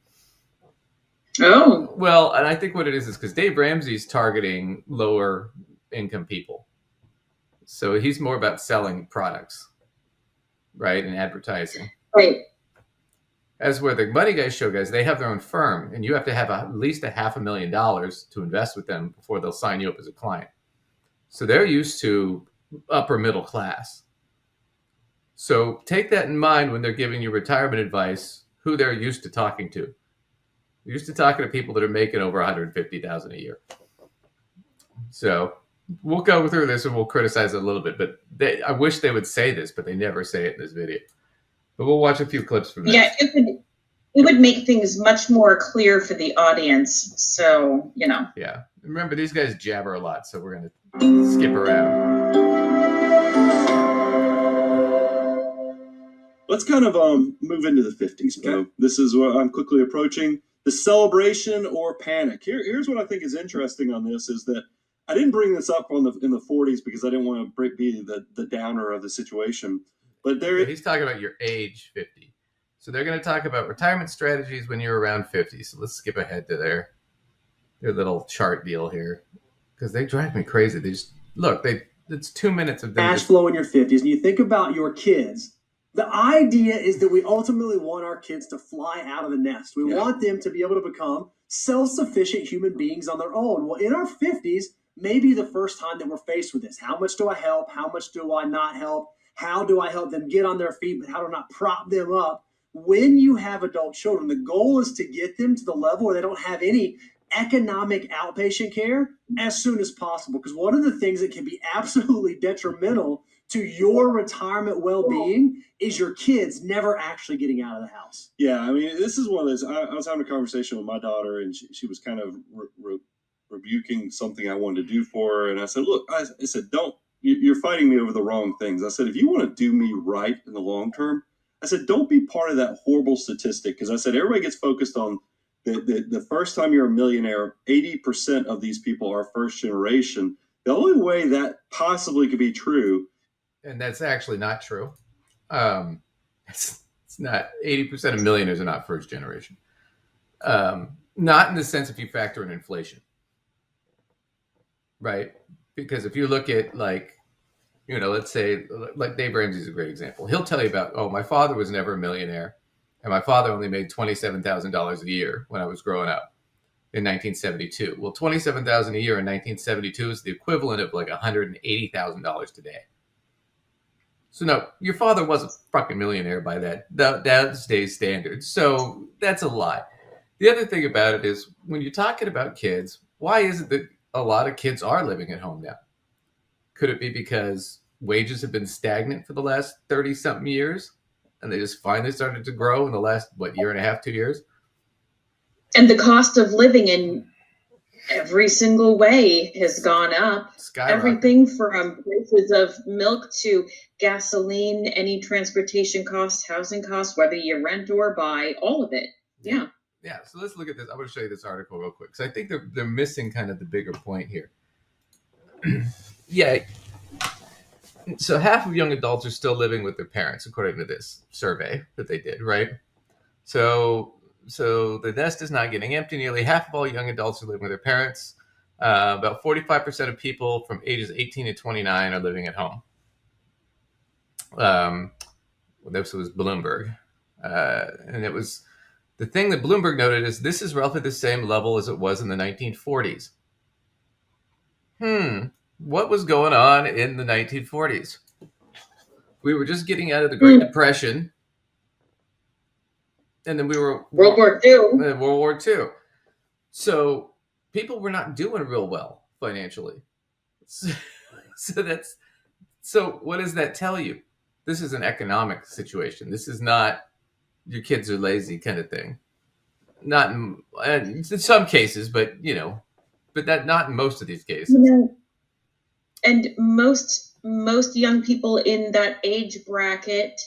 Oh. Well, and I think what it is because Dave Ramsey's targeting lower income people. So he's more about selling products, right, and advertising. Right. As where the Money Guy Show guys, they have their own firm, and you have to have at least $500,000 to invest with them before they'll sign you up as a client. So they're used to upper middle class. So take that in mind when they're giving you retirement advice, who they're used to talking to. They're used to talking to people that are making over $150,000 a year. So we'll go through this and we'll criticize it a little bit, but I wish they would say this, but they never say it in this video. But we'll watch a few clips from this. Yeah, it would make things much more clear for the audience. So, Yeah. Remember, these guys jabber a lot, so we're going to skip around. Let's kind of move into the 50s, Bo. Okay. This is what I'm quickly approaching. The celebration or panic. Here's what I think is interesting on this is that I didn't bring this up in the 40s because I didn't want to be the downer of the situation. But he's talking about your age 50. So they're going to talk about retirement strategies when you're around 50. So let's skip ahead to their little chart deal here, because they drive me crazy. They just look. It's 2 minutes of them cash flow in your 50s, and you think about your kids. The idea is that we ultimately want our kids to fly out of the nest. We want them to be able to become self-sufficient human beings on their own. Well, in our 50s, maybe the first time that we're faced with this. How much do I help? How much do I not help? How do I help them get on their feet, but how do I not prop them up? When you have adult children, the goal is to get them to the level where they don't have any economic outpatient care as soon as possible. Because one of the things that can be absolutely detrimental to your retirement well-being is your kids never actually getting out of the house. Yeah, I mean, this is one of those. I was having a conversation with my daughter, and she was kind of rebuking something I wanted to do for her. And I said, look, I said, don't, you're fighting me over the wrong things. I said, if you want to do me right in the long term, I said, don't be part of that horrible statistic. Because I said, everybody gets focused on the first time you're a millionaire, 80% of these people are first generation. The only way that possibly could be true. And that's actually not true. It's not. 80% of millionaires are not first generation. Not in the sense if you factor in inflation. Right? Because if you look at let's say like Dave Ramsey's a great example. He'll tell you about, my father was never a millionaire. And my father only made $27,000 a year when I was growing up in 1972. Well, $27,000 a year in 1972 is the equivalent of like $180,000 today. So no, your father wasn't a fucking millionaire by that day's standards. So that's a lie. The other thing about it is when you're talking about kids, why is it that a lot of kids are living at home now? Could it be because wages have been stagnant for the last 30-something years? And they just finally started to grow in the last, year and a half, 2 years? And the cost of living in every single way has gone up. Everything from prices of milk to gasoline, any transportation costs, housing costs, whether you rent or buy, all of it. Yeah. Yeah. So let's look at this. I'm going to show you this article real quick, because I think they're missing kind of the bigger point here. Yeah. So half of young adults are still living with their parents, according to this survey that they did, right? So the nest is not getting empty. Nearly half of all young adults are living with their parents. About 45% of people from ages 18 to 29 are living at home. This was Bloomberg. And it was the thing that Bloomberg noted is this is roughly the same level as it was in the 1940s. What was going on in the 1940s? We were just getting out of the Great Depression. And then we were World War II. So people were not doing real well financially. So what does that tell you? This is an economic situation. This is not your kids are lazy kind of thing. Not in some cases, but not in most of these cases. And most young people in that age bracket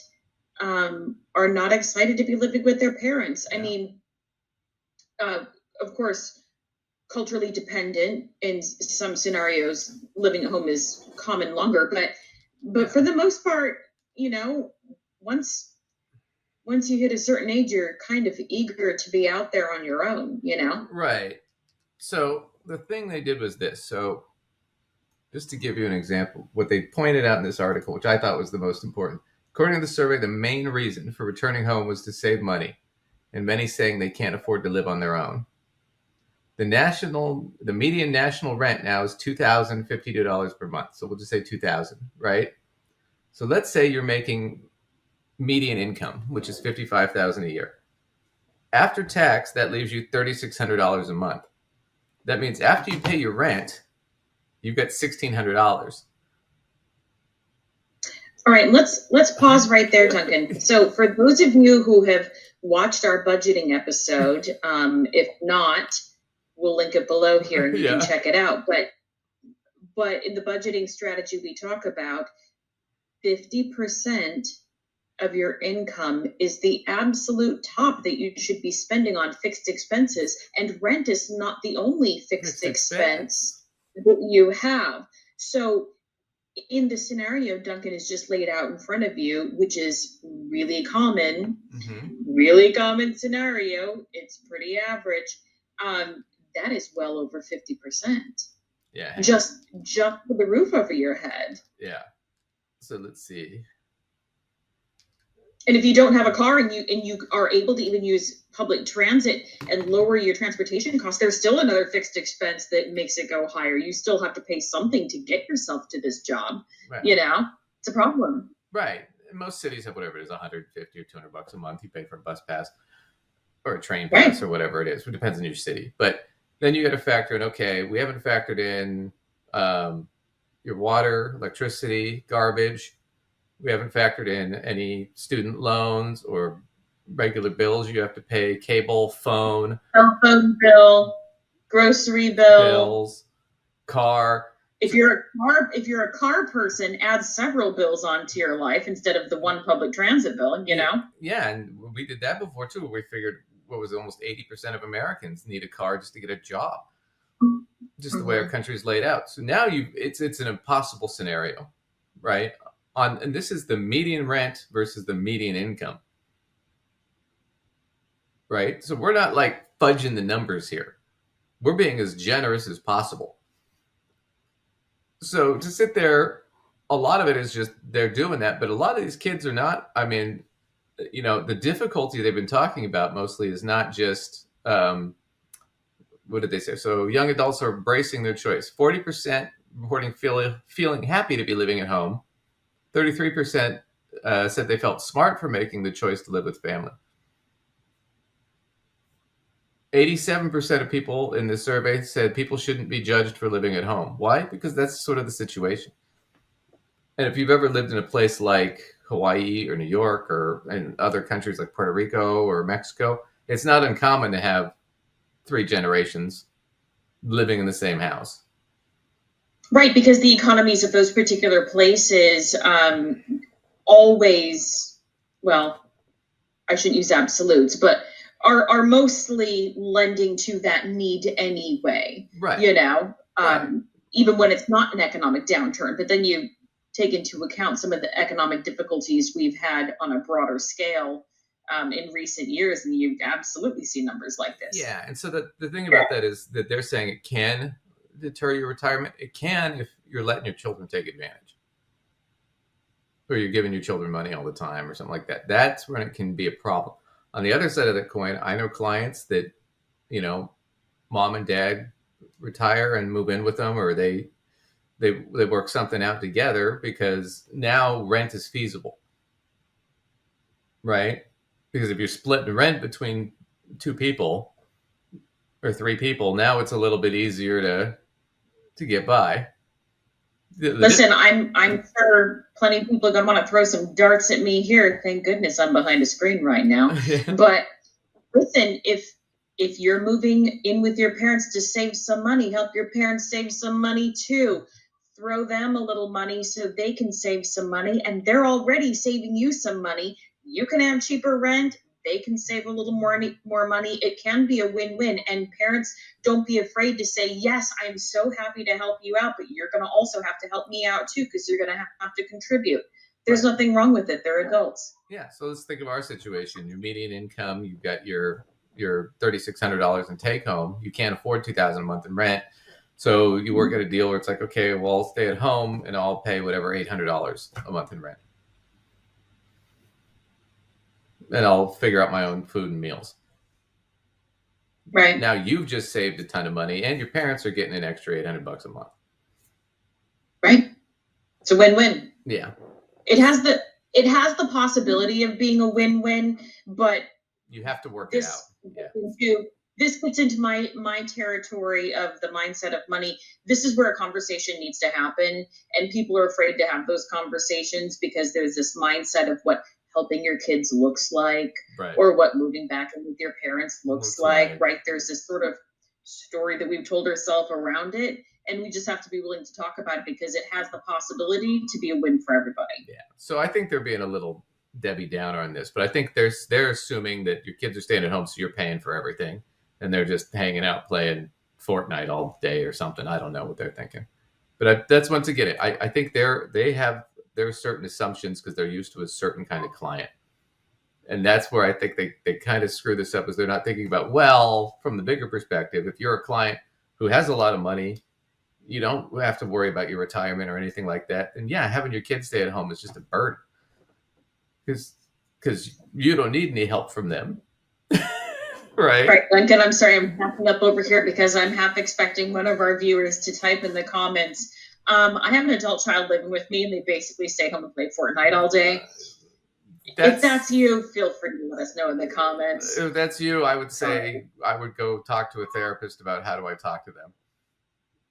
are not excited to be living with their parents. Yeah. I mean, of course, culturally dependent in some scenarios, living at home is common longer, but for the most part, once you hit a certain age, you're kind of eager to be out there on your own, Right. So the thing they did was this. So just to give you an example, what they pointed out in this article, which I thought was the most important. According to the survey, the main reason for returning home was to save money, and many saying they can't afford to live on their own. The median national rent now is $2,052 per month. So we'll just say $2,000, right? So let's say you're making median income, which is $55,000 a year. After tax, that leaves you $3,600 a month. That means after you pay your rent, you've got $1,600. All right, let's pause right there, Duncan. So for those of you who have watched our budgeting episode, if not, we'll link it below here and you can check it out. But in the budgeting strategy we talk about, 50% of your income is the absolute top that you should be spending on fixed expenses, and rent is not the only fixed expense that you have. So in the scenario Duncan has just laid out in front of you, which is really common, really common scenario, it's pretty average. That is well over 50%. Yeah. Just jump with the roof over your head. Yeah. So let's see. And if you don't have a car and you are able to even use public transit and lower your transportation costs, there's still another fixed expense that makes it go higher. You still have to pay something to get yourself to this job. Right. You know, it's a problem. Right. Most cities have whatever it is, $150 or $200 a month. You pay for a bus pass or a train pass or whatever it is. It depends on your city. But then you got to factor in, okay, we haven't factored in your water, electricity, garbage. We haven't factored in any student loans or regular bills you have to pay, cable, phone, cell phone bill, grocery bills, car. If you're a car person, add several bills onto your life instead of the one public transit bill, you know? Yeah, and we did that before too. We figured what was almost 80% of Americans need a car just to get a job. Just the way our country's laid out. So now it's an impossible scenario, right? And this is the median rent versus the median income. Right? So we're not like fudging the numbers here. We're being as generous as possible. So to sit there, a lot of it is just they're doing that, but a lot of these kids are not. I mean, you know, the difficulty they've been talking about mostly is not just what did they say? So young adults are embracing their choice. 40% reporting feeling happy to be living at home. 33% said they felt smart for making the choice to live with family. 87% of people in this survey said people shouldn't be judged for living at home. Why? Because that's sort of the situation. And if you've ever lived in a place like Hawaii or New York or in other countries like Puerto Rico or Mexico, it's not uncommon to have 3 generations living in the same house. Right, because the economies of those particular places always, well, I shouldn't use absolutes, but are mostly lending to that need anyway. Right. You know, even when it's not an economic downturn, but then you take into account some of the economic difficulties we've had on a broader scale in recent years, and you absolutely see numbers like this. Yeah, and so the thing about that is that they're saying it can deter your retirement. It can if you're letting your children take advantage. Or you're giving your children money all the time or something like that. That's when it can be a problem. On the other side of the coin, I know clients that, you know, mom and dad retire and move in with them, or they work something out together because now rent is feasible, right? Because if you're splitting rent between 2 people or 3 people, now it's a little bit easier to get by. Listen, I'm sure plenty of people are going to want to throw some darts at me here. Thank goodness I'm behind a screen right now. But listen, if you're moving in with your parents to save some money, help your parents save some money too. Throw them a little money so they can save some money, and they're already saving you some money. You can have cheaper rent. They can save a little more money. It can be a win-win. And parents, don't be afraid to say, yes, I'm so happy to help you out, but you're going to also have to help me out too, because you're going to have to contribute. There's nothing wrong with it. They're adults. Yeah. So let's think of our situation. Your median income, you've got your $3,600 in take home. You can't afford $2,000 a month in rent. So you work at a deal where it's like, okay, well, I'll stay at home and I'll pay whatever $800 a month in rent. And I'll figure out my own food and meals. Right. Now you've just saved a ton of money and your parents are getting an extra $800 a month. Right. It's a win-win. Yeah. It has the possibility of being a win-win, but you have to work it out. Yeah. This puts into my territory of the mindset of money. This is where a conversation needs to happen, and people are afraid to have those conversations because there's this mindset of what helping your kids looks like, right, or what moving back in with your parents looks like, right? There's this sort of story that we've told ourselves around it, and we just have to be willing to talk about it because it has the possibility to be a win for everybody. Yeah. So I think they're being a little Debbie Downer on this, but I think they're assuming that your kids are staying at home, so you're paying for everything, and they're just hanging out playing Fortnite all day or something. I don't know what they're thinking, But that's once again it. I think they have their certain assumptions because they're used to a certain kind of client. And that's where I think they kind of screw this up, is they're not thinking about, well, from the bigger perspective, if you're a client who has a lot of money, you don't have to worry about your retirement or anything like that. And yeah, having your kids stay at home is just a burden because you don't need any help from them. Right. Right, Lincoln, I'm sorry, I'm backing up over here because I'm half expecting one of our viewers to type in the comments. I have an adult child living with me, and they basically stay home and play Fortnite all day. If that's you, feel free to let us know in the comments. If that's you, I would say I would go talk to a therapist about how do I talk to them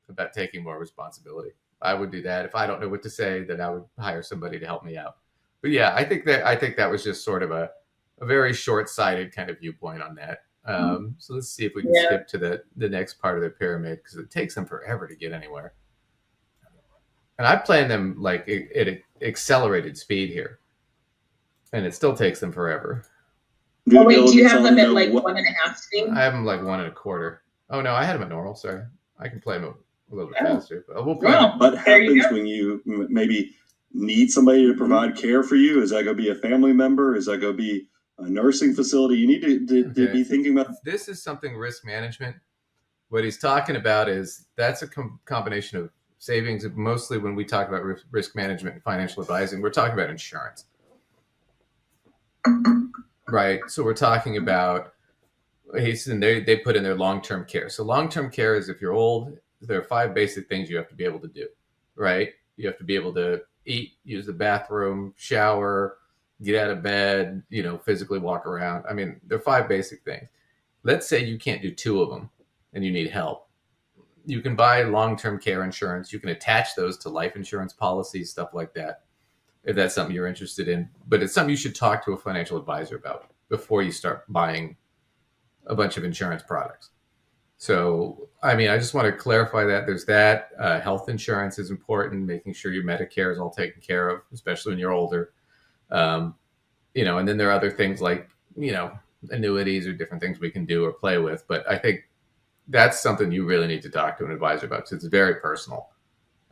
about taking more responsibility. I would do that. If I don't know what to say, then I would hire somebody to help me out. But yeah, I think that was just sort of a very short-sighted kind of viewpoint on that. So let's see if we can skip to the next part of the pyramid, because it takes them forever to get anywhere. And I plan them like at accelerated speed here, and it still takes them forever. Oh wait, do you have them at like 1.5 speed? I have them like 1.25. Oh no, I had them at normal. Sorry, I can play them a little bit faster. But we'll play them. What happens when you maybe need somebody to provide care for you? Is that going to be a family member? Is that going to be a nursing facility? You need to be thinking about. This is something risk management. What he's talking about is that's a combination of savings. Mostly when we talk about risk management and financial advising, we're talking about insurance. Right. So we're talking about, they put in their long-term care. So long-term care is if you're old, there are 5 basic things you have to be able to do, right? You have to be able to eat, use the bathroom, shower, get out of bed, physically walk around. I mean, there are 5 basic things. Let's say you can't do 2 of them and you need help. You can buy long-term care insurance. You can attach those to life insurance policies, stuff like that, if that's something you're interested in. But it's something you should talk to a financial advisor about before you start buying a bunch of insurance products. So, I mean, I just want to clarify that there's that. Health insurance is important, making sure your Medicare is all taken care of, especially when you're older. And then there are other things like, annuities or different things we can do or play with. But I think that's something you really need to talk to an advisor about, because it's very personal.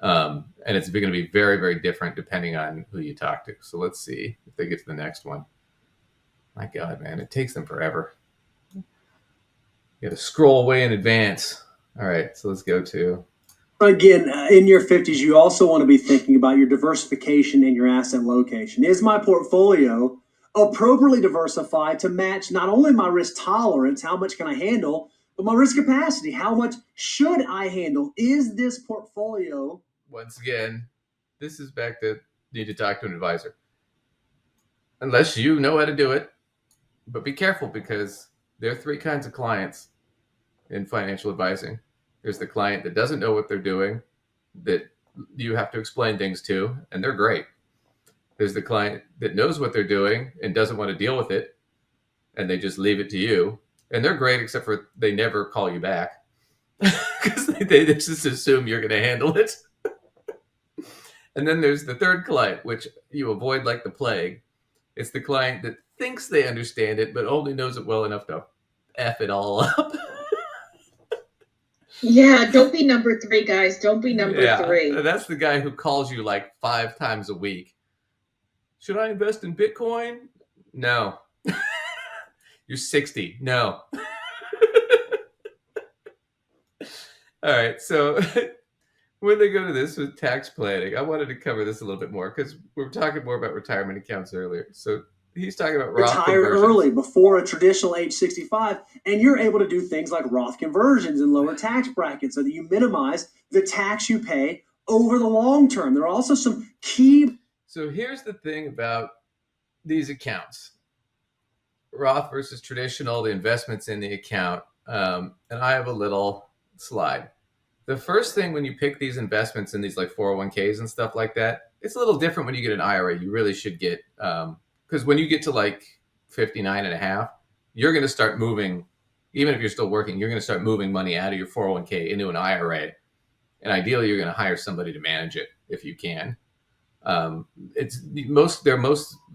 And it's going to be very, very different depending on who you talk to. So let's see if they get to the next one. My God, man, it takes them forever. You got to scroll way in advance. All right, so let's go to. Again, in your 50s, you also want to be thinking about your diversification and your asset location. Is my portfolio appropriately diversified to match not only my risk tolerance, how much can I handle, but my risk capacity, how much should I handle? Is this portfolio? Once again, this is back to need to talk to an advisor. Unless you know how to do it. But be careful, because there are 3 kinds of clients in financial advising. There's the client that doesn't know what they're doing, that you have to explain things to, and they're great. There's the client that knows what they're doing and doesn't want to deal with it, and they just leave it to you. And they're great, except for they never call you back because they just assume you're going to handle it. And then there's the third client, which you avoid like the plague. It's the client that thinks they understand it, but only knows it well enough to F it all up. Yeah, don't be number 3, guys. Don't be number 3. That's the guy who calls you like 5 times a week. Should I invest in Bitcoin? No. You're 60. No. All right. So when they go to this with tax planning, I wanted to cover this a little bit more because we were talking more about retirement accounts earlier. So he's talking about Roth retire early before a traditional age 65, and you're able to do things like Roth conversions and lower tax brackets so that you minimize the tax you pay over the long term. There are also some key. So here's the thing about these accounts. Roth versus traditional, the investments in the account. And I have a little slide. The first thing when you pick these investments in these like 401ks and stuff like that, it's a little different when you get an IRA. You really should get, because when you get to like 59 and a half, you're going to start moving, even if you're still working, you're going to start moving money out of your 401k into an IRA. And ideally, you're going to hire somebody to manage it if you can. Most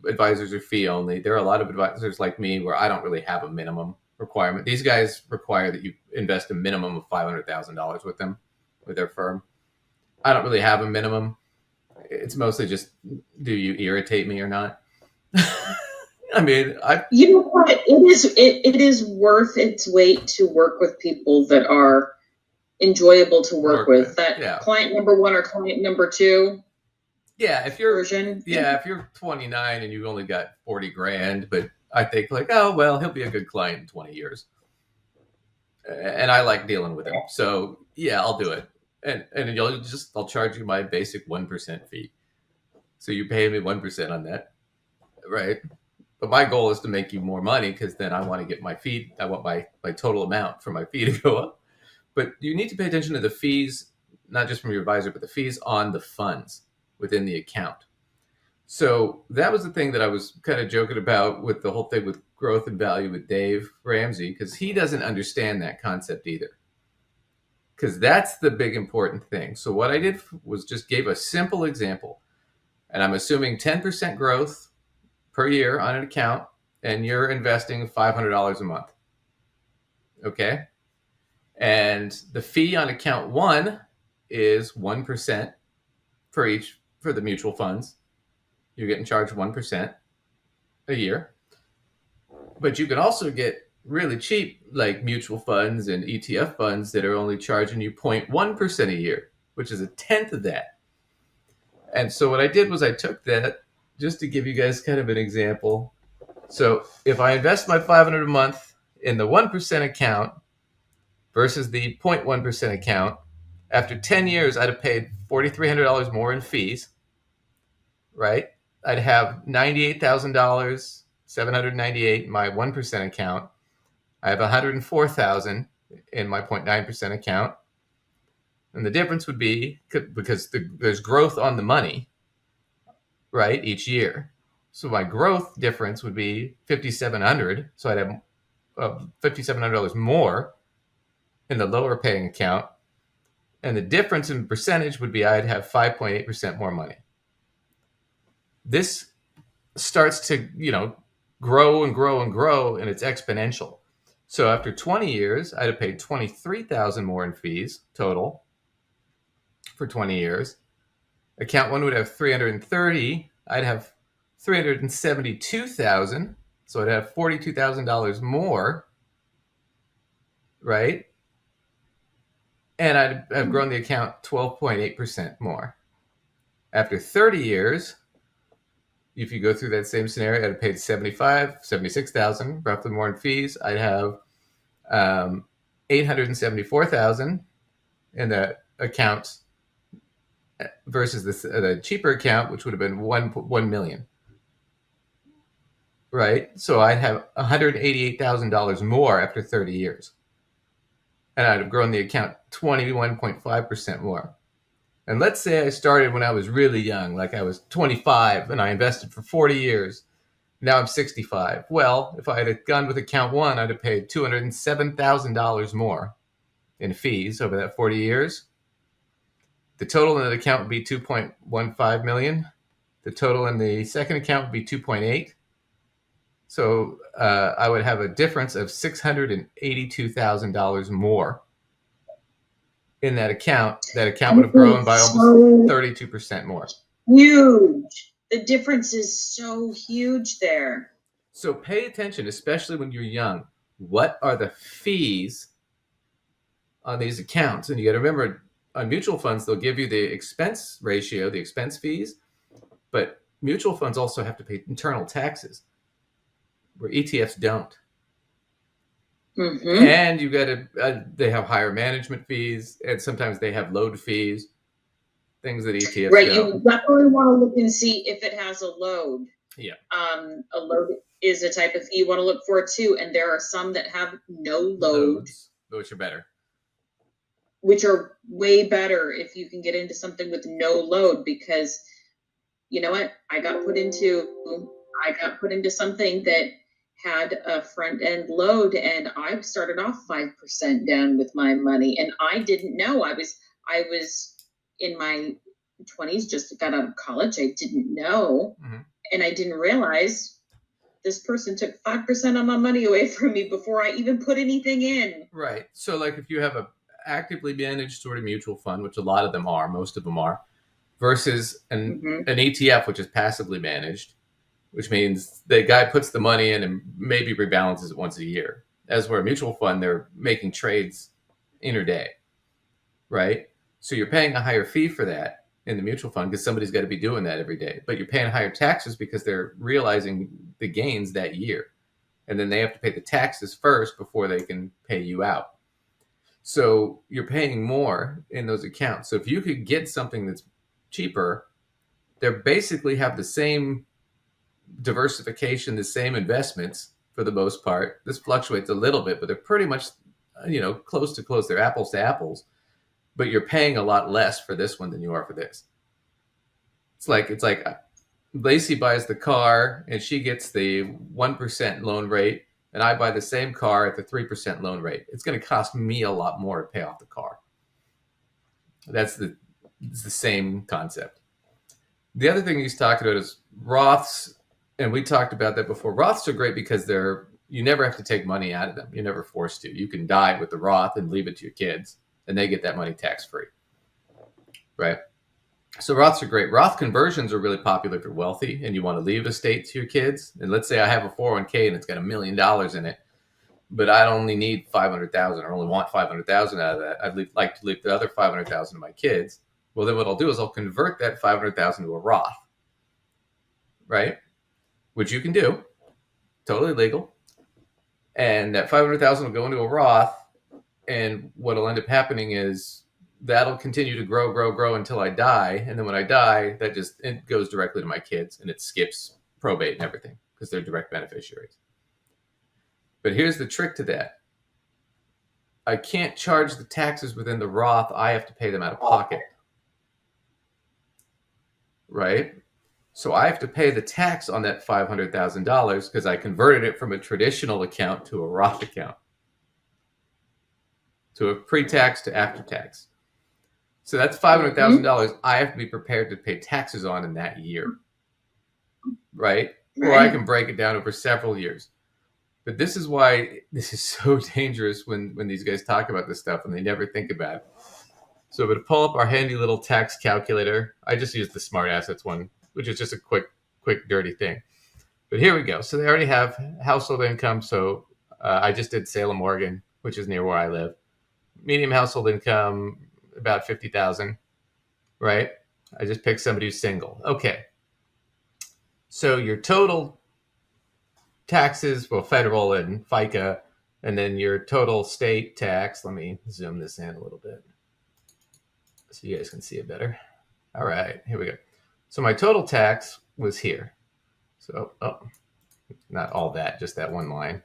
advisors are fee only. There are a lot of advisors like me where I don't really have a minimum requirement. These guys require that you invest a minimum of $500,000 with them, with their firm. I don't really have a minimum. It's mostly just, do you irritate me or not? I mean, You know what? It is worth its weight to work with people that are enjoyable to work with. That yeah. client number 1 or client number 2 Yeah, if you're version. if you're 29 and you've only got 40 grand, but I think like, oh well, he'll be a good client in 20 years, and I like dealing with him, so yeah, I'll do it, and I'll charge you my basic 1% fee, so you pay me 1% on that, right? But my goal is to make you more money, because then I want to get my fee. I want my total amount for my fee to go up. But you need to pay attention to the fees, not just from your advisor, but the fees on the funds within the account. So that was the thing that I was kind of joking about with the whole thing with growth and value with Dave Ramsey, because he doesn't understand that concept either. Because that's the big important thing. So what I did was just gave a simple example. And I'm assuming 10% growth per year on an account, and you're investing $500 a month. Okay? And the fee on account 1 is 1% for the mutual funds. You're getting charged 1% a year. But you can also get really cheap, like mutual funds and ETF funds that are only charging you 0.1% a year, which is a tenth of that. And so what I did was I took that, just to give you guys kind of an example. So if I invest my $500 a month in the 1% account versus the 0.1% account, after 10 years, I'd have paid $4,300 more in fees, right? I'd have $98,000, $798 in my 1% account. I have $104,000 in my 0.9% account. And the difference would be, because there's growth on the money, right, each year. So my growth difference would be $5,700. So I'd have $5,700 more in the lower paying account. And the difference in percentage would be I'd have 5.8% more money. This starts to, grow and grow and grow, and it's exponential. So after 20 years, I'd have paid $23,000 more in fees total for 20 years. Account 1 would have 330. I'd have 372,000. So I'd have $42,000 more, right? And I'd have grown the account 12.8% more. After 30 years, if you go through that same scenario, I'd have paid 76,000, roughly more in fees. I'd have 874,000 in the account versus the cheaper account, which would have been 1 million. Right? So I'd have $188,000 more after 30 years. And I'd have grown the account 21.5% more. And let's say I started when I was really young, like I was 25, and I invested for 40 years. Now I'm 65. Well, if I had gone with account 1, I'd have paid $207,000 more in fees over that 40 years. The total in that account would be 2.15 million. The total in the second account would be 2.8. So I would have a difference of $682,000 more in that account. That account would have grown by almost 32% more. Huge. The difference is so huge there. So pay attention, especially when you're young. What are the fees on these accounts? And you got to remember, on mutual funds, they'll give you the expense ratio, the expense fees, but mutual funds also have to pay internal taxes, where ETFs don't. Mm-hmm. And you got to, they have higher management fees, and sometimes they have load fees, things that ETFs right, don't. You definitely want to look and see if it has a load. Yeah. A load is a type of fee you want to look for too, and there are some that have no load, Loads, which are better. Which are way better if you can get into something with no load, because you know what? I got put into something that had a front end load, and I started off 5% down with my money, and I didn't know. I was in my 20s, just got out of college. I didn't know, and I didn't realize this person took 5% of my money away from me before I even put anything in. Right. So like if you have actively managed sort of mutual fund, which a lot of them are, most of them are, versus an ETF, which is passively managed, which means the guy puts the money in and maybe rebalances it once a year. As where a mutual fund, they're making trades intraday, right? So you're paying a higher fee for that in the mutual fund because somebody's got to be doing that every day. But you're paying higher taxes because they're realizing the gains that year. And then they have to pay the taxes first before they can pay you out. So you're paying more in those accounts. So if you could get something that's cheaper, they basically have the same diversification, the same investments for the most part. This fluctuates a little bit, but they're pretty much, close to close. They're apples to apples, but you're paying a lot less for this one than you are for this. It's like Lacey buys the car and she gets the 1% loan rate, and I buy the same car at the 3% loan rate. It's going to cost me a lot more to pay off the car. It's the same concept. The other thing he's talked about is Roths, and we talked about that before. Roths are great because you never have to take money out of them. You're never forced to. You can die with the Roth and leave it to your kids, and they get that money tax-free, right? So Roths are great. Roth conversions are really popular if you're wealthy and you want to leave estate to your kids. And let's say I have a 401k and it's got $1 million in it, but I only need 500,000 or only want 500,000 out of that. I'd like to leave the other 500,000 to my kids. Well, then what I'll do is I'll convert that 500,000 to a Roth, right? Which you can do, totally legal. And that 500,000 will go into a Roth. And what'll end up happening is that'll continue to grow until I die. And then when I die, it goes directly to my kids and it skips probate and everything because they're direct beneficiaries. But here's the trick to that. I can't charge the taxes within the Roth. I have to pay them out of pocket. Right? So I have to pay the tax on that $500,000 because I converted it from a traditional account to a Roth account. To a pre-tax to after-tax. So that's $500,000 I have to be prepared to pay taxes on in that year, right? Or I can break it down over several years. But this is why this is so dangerous when these guys talk about this stuff and they never think about it. So to pull up our handy little tax calculator, I just used the Smart Assets one, which is just a quick, dirty thing. But here we go. So they already have household income. So I just did Salem, Oregon, which is near where I live. Medium household income, about 50,000, right? I just picked somebody who's single. Okay. So your total taxes, well, federal and FICA, and then your total state tax. Let me zoom this in a little bit so you guys can see it better. All right, here we go. So my total tax was here. So, not all that, just that one line.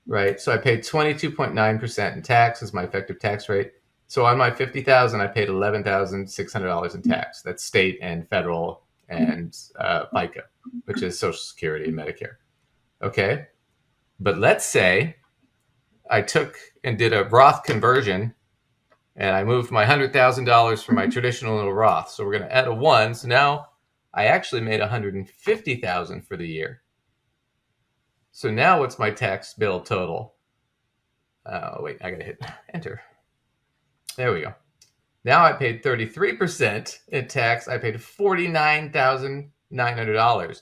Right, so I paid 22.9% in tax as my effective tax rate. So on my 50,000, I paid $11,600 in tax. That's state and federal and FICA, which is Social Security and Medicare. Okay, but let's say I took and did a Roth conversion, and I moved my $100,000 from my traditional to a Roth. So we're going to add a 1. So now I actually made $150,000 for the year. So now what's my tax bill total? Wait, I got to hit enter. There we go. Now I paid 33% in tax. I paid $49,900.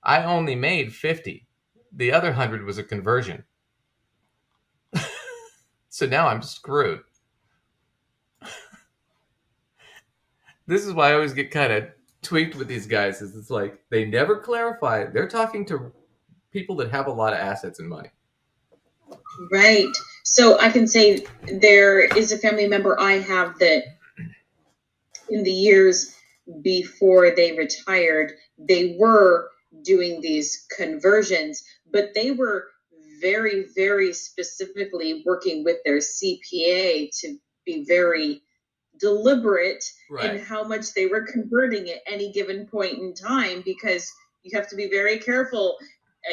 I only made 50. The other 100 was a conversion. So now I'm screwed. This is why I always get kind of tweaked with these guys. Is it's like they never clarify. They're talking to people that have a lot of assets and money. Right. So I can say there is a family member I have that in the years before they retired, they were doing these conversions, but they were very, very specifically working with their CPA to be very deliberate in how much they were converting at any given point in time, because you have to be very careful.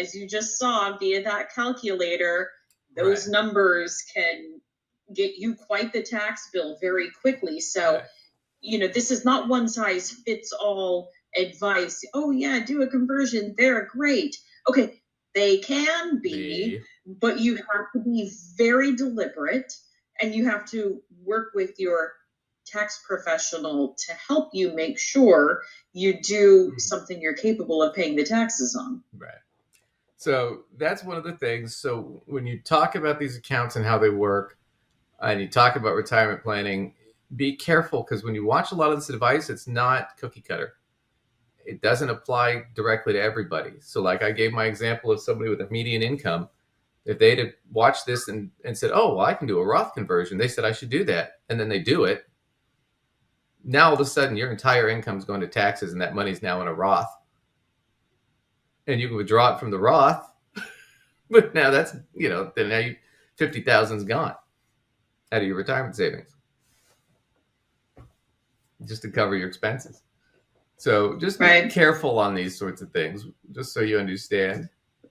As you just saw via that calculator, those numbers can get you quite the tax bill very quickly. So, this is not one size fits all advice. Oh yeah, do a conversion. They're great. Okay, they can be, but you have to be very deliberate and you have to work with your tax professional to help you make sure you do something you're capable of paying the taxes on. Right. So that's one of the things. So when you talk about these accounts and how they work, and you talk about retirement planning, be careful, because when you watch a lot of this advice, it's not cookie cutter. It doesn't apply directly to everybody. So like I gave my example of somebody with a median income. If they'd have watched this and said, oh, well, I can do a Roth conversion, they said I should do that, and then they do it, now all of a sudden your entire income is going to taxes, and that money's now in a Roth. And you can withdraw it from the Roth, but now that's, then now 50,000 is gone out of your retirement savings just to cover your expenses. So just be careful on these sorts of things, just so you understand.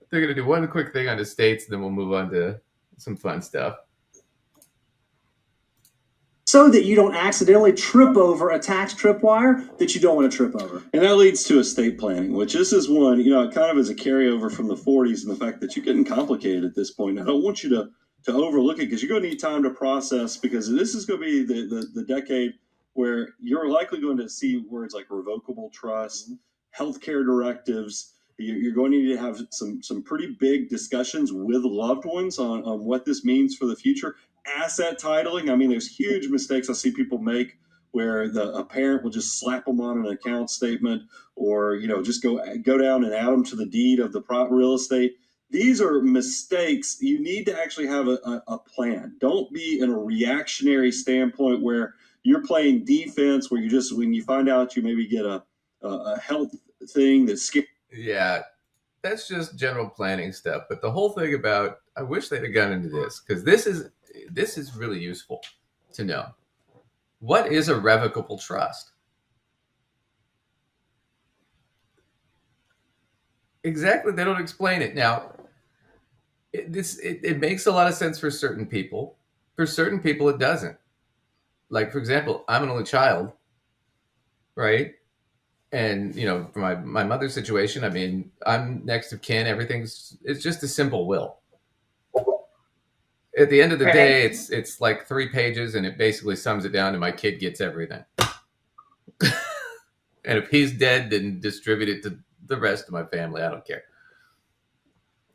They're going to do one quick thing on estates, and then we'll move on to some fun stuff. So that you don't accidentally trip over a tax tripwire that you don't want to trip over. And that leads to estate planning, which this is one, kind of as a carryover from the 40s, and the fact that you're getting complicated at this point. I don't want you to overlook it, because you're going to need time to process, because this is going to be the decade where you're likely going to see words like revocable trust, healthcare directives. You're going to need to have some pretty big discussions with loved ones on what this means for the future. Asset titling. I mean, there's huge mistakes I see people make where a parent will just slap them on an account statement, or just go down and add them to the deed of the real estate. These are mistakes. You need to actually have a plan. Don't be in a reactionary standpoint where you're playing defense, where when you find out you maybe get a health thing that's scary. Yeah, that's just general planning stuff. But the whole thing about, I wish they'd have gone into this, because this is really useful to know. What is a revocable trust? Exactly, they don't explain it. Now, it makes a lot of sense for certain people. For certain people, it doesn't. Like, for example, I'm an only child, right? And, for my mother's situation, I mean, I'm next of kin. It's just a simple will. At the end of the day, it's like 3 pages, and it basically sums it down to my kid gets everything. And if he's dead, then distribute it to the rest of my family. I don't care.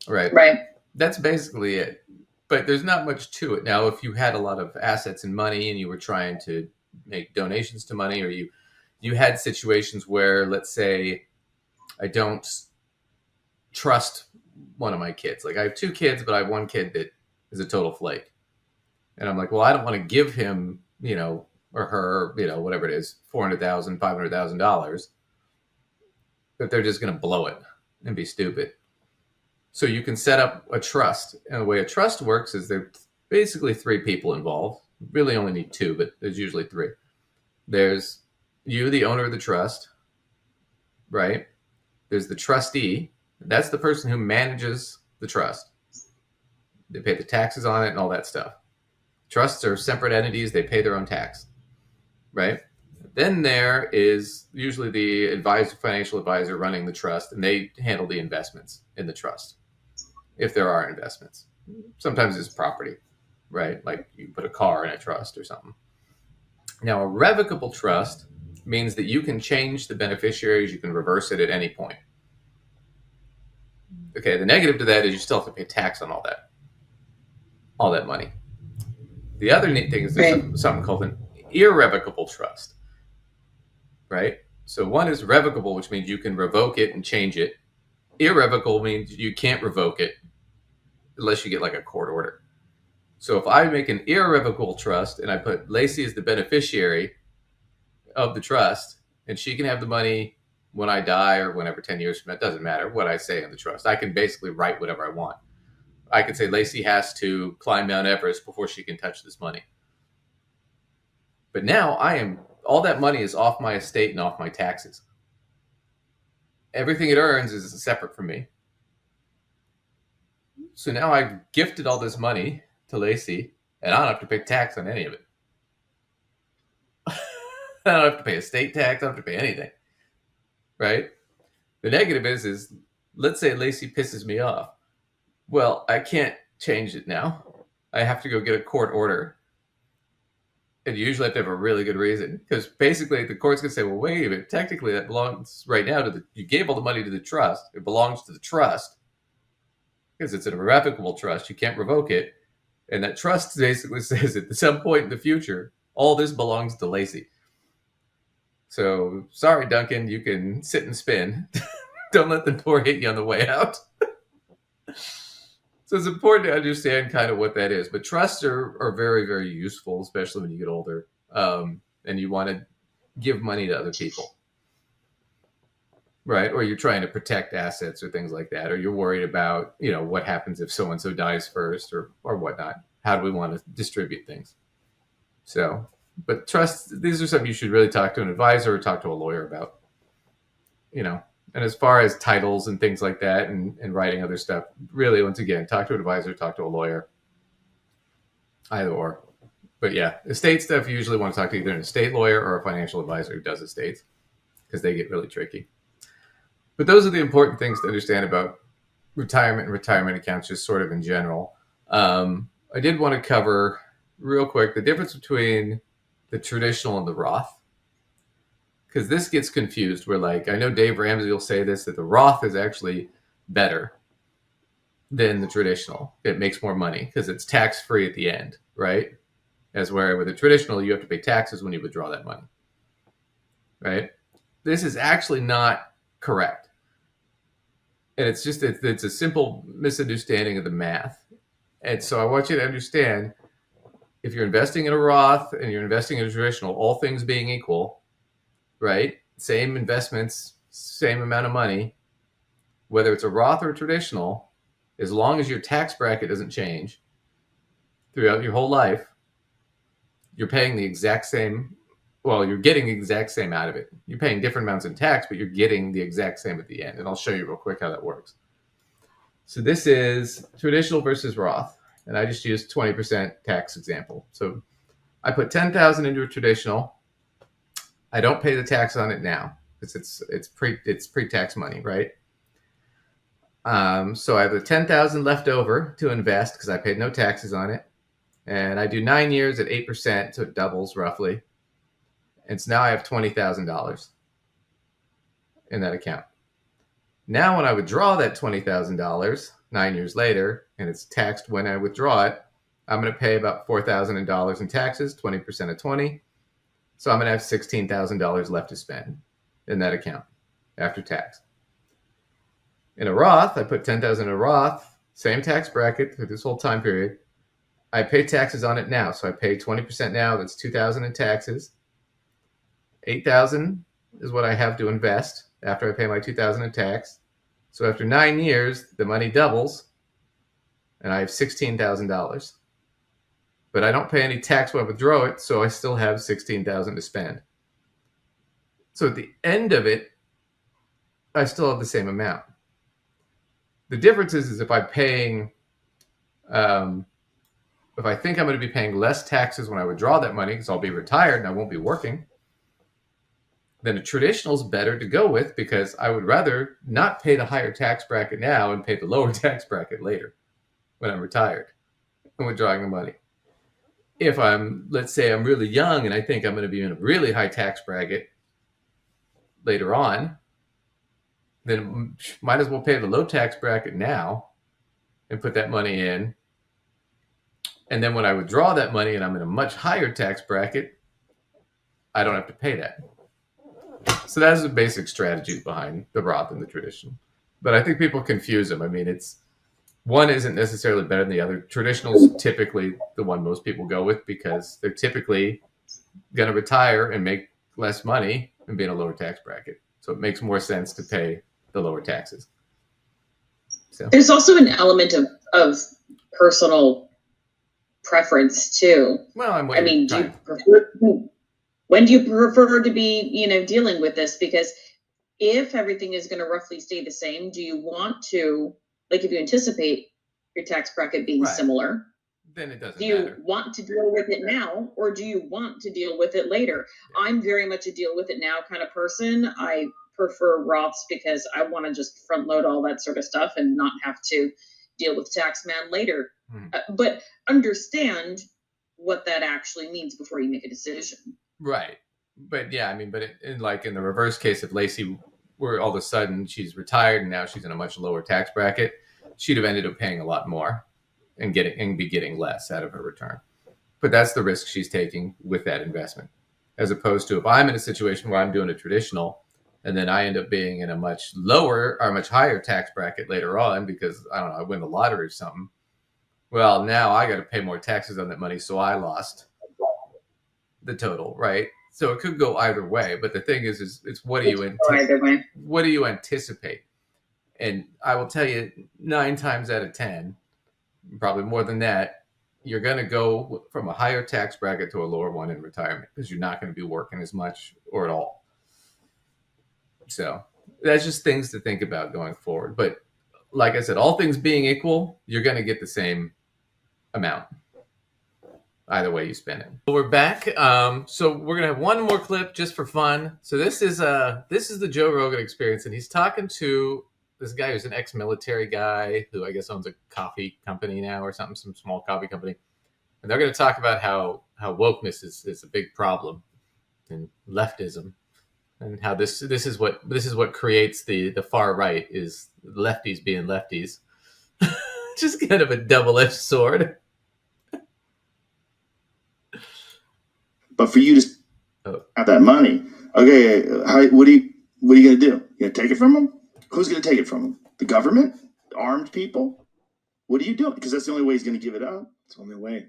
Right. That's basically it. But there's not much to it. Now, if you had a lot of assets and money, and you were trying to make donations to money, or you had situations where, let's say, I don't trust one of my kids. Like, I have 2 kids, but I have one kid that is a total flake. And I'm like, well, I don't want to give him, or her, whatever it is, $400,000, $500,000, but they're just going to blow it and be stupid. So you can set up a trust. And the way a trust works is there's basically 3 people involved. Really only need 2, but there's usually 3. There's you, the owner of the trust, right? There's the trustee. That's the person who manages the trust. They pay the taxes on it and all that stuff. Trusts are separate entities. They pay their own tax, right? Then there is usually the financial advisor running the trust, and they handle the investments in the trust, if there are investments. Sometimes it's property, right? Like you put a car in a trust or something. Now, a revocable trust means that you can change the beneficiaries. You can reverse it at any point. Okay, the negative to that is you still have to pay tax on all that money. The other neat thing is there's something called an irrevocable trust, right? So one is revocable, which means you can revoke it and change it. Irrevocable means you can't revoke it unless you get like a court order. So if I make an irrevocable trust and I put Lacey as the beneficiary of the trust, and she can have the money when I die or whenever 10 years from now, it doesn't matter what I say in the trust. I can basically write whatever I want. I could say Lacey has to climb Mount Everest before she can touch this money. But now all that money is off my estate and off my taxes. Everything it earns is separate from me. So now I've gifted all this money to Lacey, and I don't have to pay tax on any of it. I don't have to pay estate tax. I don't have to pay anything. Right? The negative is let's say Lacey pisses me off. Well, I can't change it now. I have to go get a court order. And you usually have to have a really good reason, because basically the court's going to say, well, wait a minute, technically that belongs right now to you gave all the money to the trust. It belongs to the trust because it's an irrevocable trust. You can't revoke it. And that trust basically says at some point in the future, all this belongs to Lacey. So sorry, Duncan, you can sit and spin. Don't let the door hit you on the way out. So it's important to understand kind of what that is. But trusts are very, very useful, especially when you get older, and you want to give money to other people, right? Or you're trying to protect assets or things like that, or you're worried about, what happens if so-and-so dies first or whatnot. How do we want to distribute things? So, but trusts, these are something you should really talk to an advisor or talk to a lawyer about, And as far as titles and things like that and writing other stuff, really, once again, talk to an advisor, talk to a lawyer, either or. But yeah, estate stuff, you usually want to talk to either an estate lawyer or a financial advisor who does estates, because they get really tricky. But those are the important things to understand about retirement and retirement accounts, just sort of in general. I did want to cover real quick the difference between the traditional and the Roth, because this gets confused. Where, like, I know Dave Ramsey will say this, that the Roth is actually better than the traditional. It makes more money because it's tax-free at the end, right? As where with the traditional, you have to pay taxes when you withdraw that money, right? This is actually not correct. And it's just, it's a simple misunderstanding of the math. And so I want you to understand, if you're investing in a Roth and you're investing in a traditional, all things being equal, right? Same investments, same amount of money, whether it's a Roth or a traditional, as long as your tax bracket doesn't change throughout your whole life, you're paying the exact same, you're getting the exact same out of it. You're paying different amounts in tax, but you're getting the exact same at the end. And I'll show you real quick how that works. So this is traditional versus Roth. And I just used 20% tax example. So I put $10,000 into a traditional. I don't pay the tax on it now because it's pre-tax money, right? So I have the $10,000 left over to invest because I paid no taxes on it, and I do 9 years at 8%, so it doubles roughly. And so now I have $20,000 in that account. Now, when I withdraw that $20,000 9 years later, and it's taxed when I withdraw it, I'm going to pay about $4,000 in taxes, 20% of 20. So I'm going to have $16,000 left to spend in that account after tax. In a Roth, I put $10,000 in a Roth, same tax bracket for this whole time period. I pay taxes on it now. So I pay 20% now. That's $2,000 in taxes. $8,000 is what I have to invest after I pay my $2,000 in tax. So after 9 years, the money doubles, and I have $16,000. But I don't pay any tax when I withdraw it, so I still have $16,000 to spend. So at the end of it, I still have the same amount. The difference is if I'm paying, if I think I'm going to be paying less taxes when I withdraw that money because I'll be retired and I won't be working, then a traditional is better to go with, because I would rather not pay the higher tax bracket now and pay the lower tax bracket later when I'm retired and withdrawing the money. If let's say I'm really young and I think I'm going to be in a really high tax bracket later on, then might as well pay the low tax bracket now and put that money in. And then when I withdraw that money and I'm in a much higher tax bracket, I don't have to pay that. So that's the basic strategies behind the Roth and the traditional. But I think people confuse them. I mean, one isn't necessarily better than the other. Traditional is typically the one most people go with because they're typically going to retire and make less money and be in a lower tax bracket. So it makes more sense to pay the lower taxes. So there's also an element of personal preference too. Well, when do you prefer to be, dealing with this? Because if everything is going to roughly stay the same, do you want to, like, if you anticipate your tax bracket being similar, then it doesn't do you matter. Want to deal with it now, or do you want to deal with it later? Yeah. I'm very much a deal with it now kind of person. I prefer Roths because I want to just front load all that sort of stuff and not have to deal with tax man later. But understand what that actually means before you make a decision. Right. But yeah, I mean, but in the reverse case of Lacey, where all of a sudden she's retired and now she's in a much lower tax bracket, she'd have ended up paying a lot more and be getting less out of her return. But that's the risk she's taking with that investment, as opposed to if I'm in a situation where I'm doing a traditional and then I end up being in a much lower or much higher tax bracket later on because I don't know, I win the lottery or something. Well, now I got to pay more taxes on that money, so I lost the total, right? So it could go either way, but the thing is it's what do you anticipate? And I will tell you, 9 times out of 10, probably more than that, you're going to go from a higher tax bracket to a lower one in retirement because you're not going to be working as much or at all. So that's just things to think about going forward. But like I said, all things being equal, you're going to get the same amount either way you spend it. We're back. So we're gonna have one more clip just for fun. So this is the Joe Rogan Experience, and he's talking to this guy who's an ex-military guy who I guess owns a coffee company now or something, some small coffee company. And they're going to talk about how wokeness is a big problem and leftism, and how this is what creates the far right is lefties being lefties. Just kind of a double-edged sword. But for you to have that money, okay, what are you going to do? You going to take it from them? Who's going to take it from them? The government? The armed people? What are you doing? Because that's the only way he's going to give it up. It's the only way.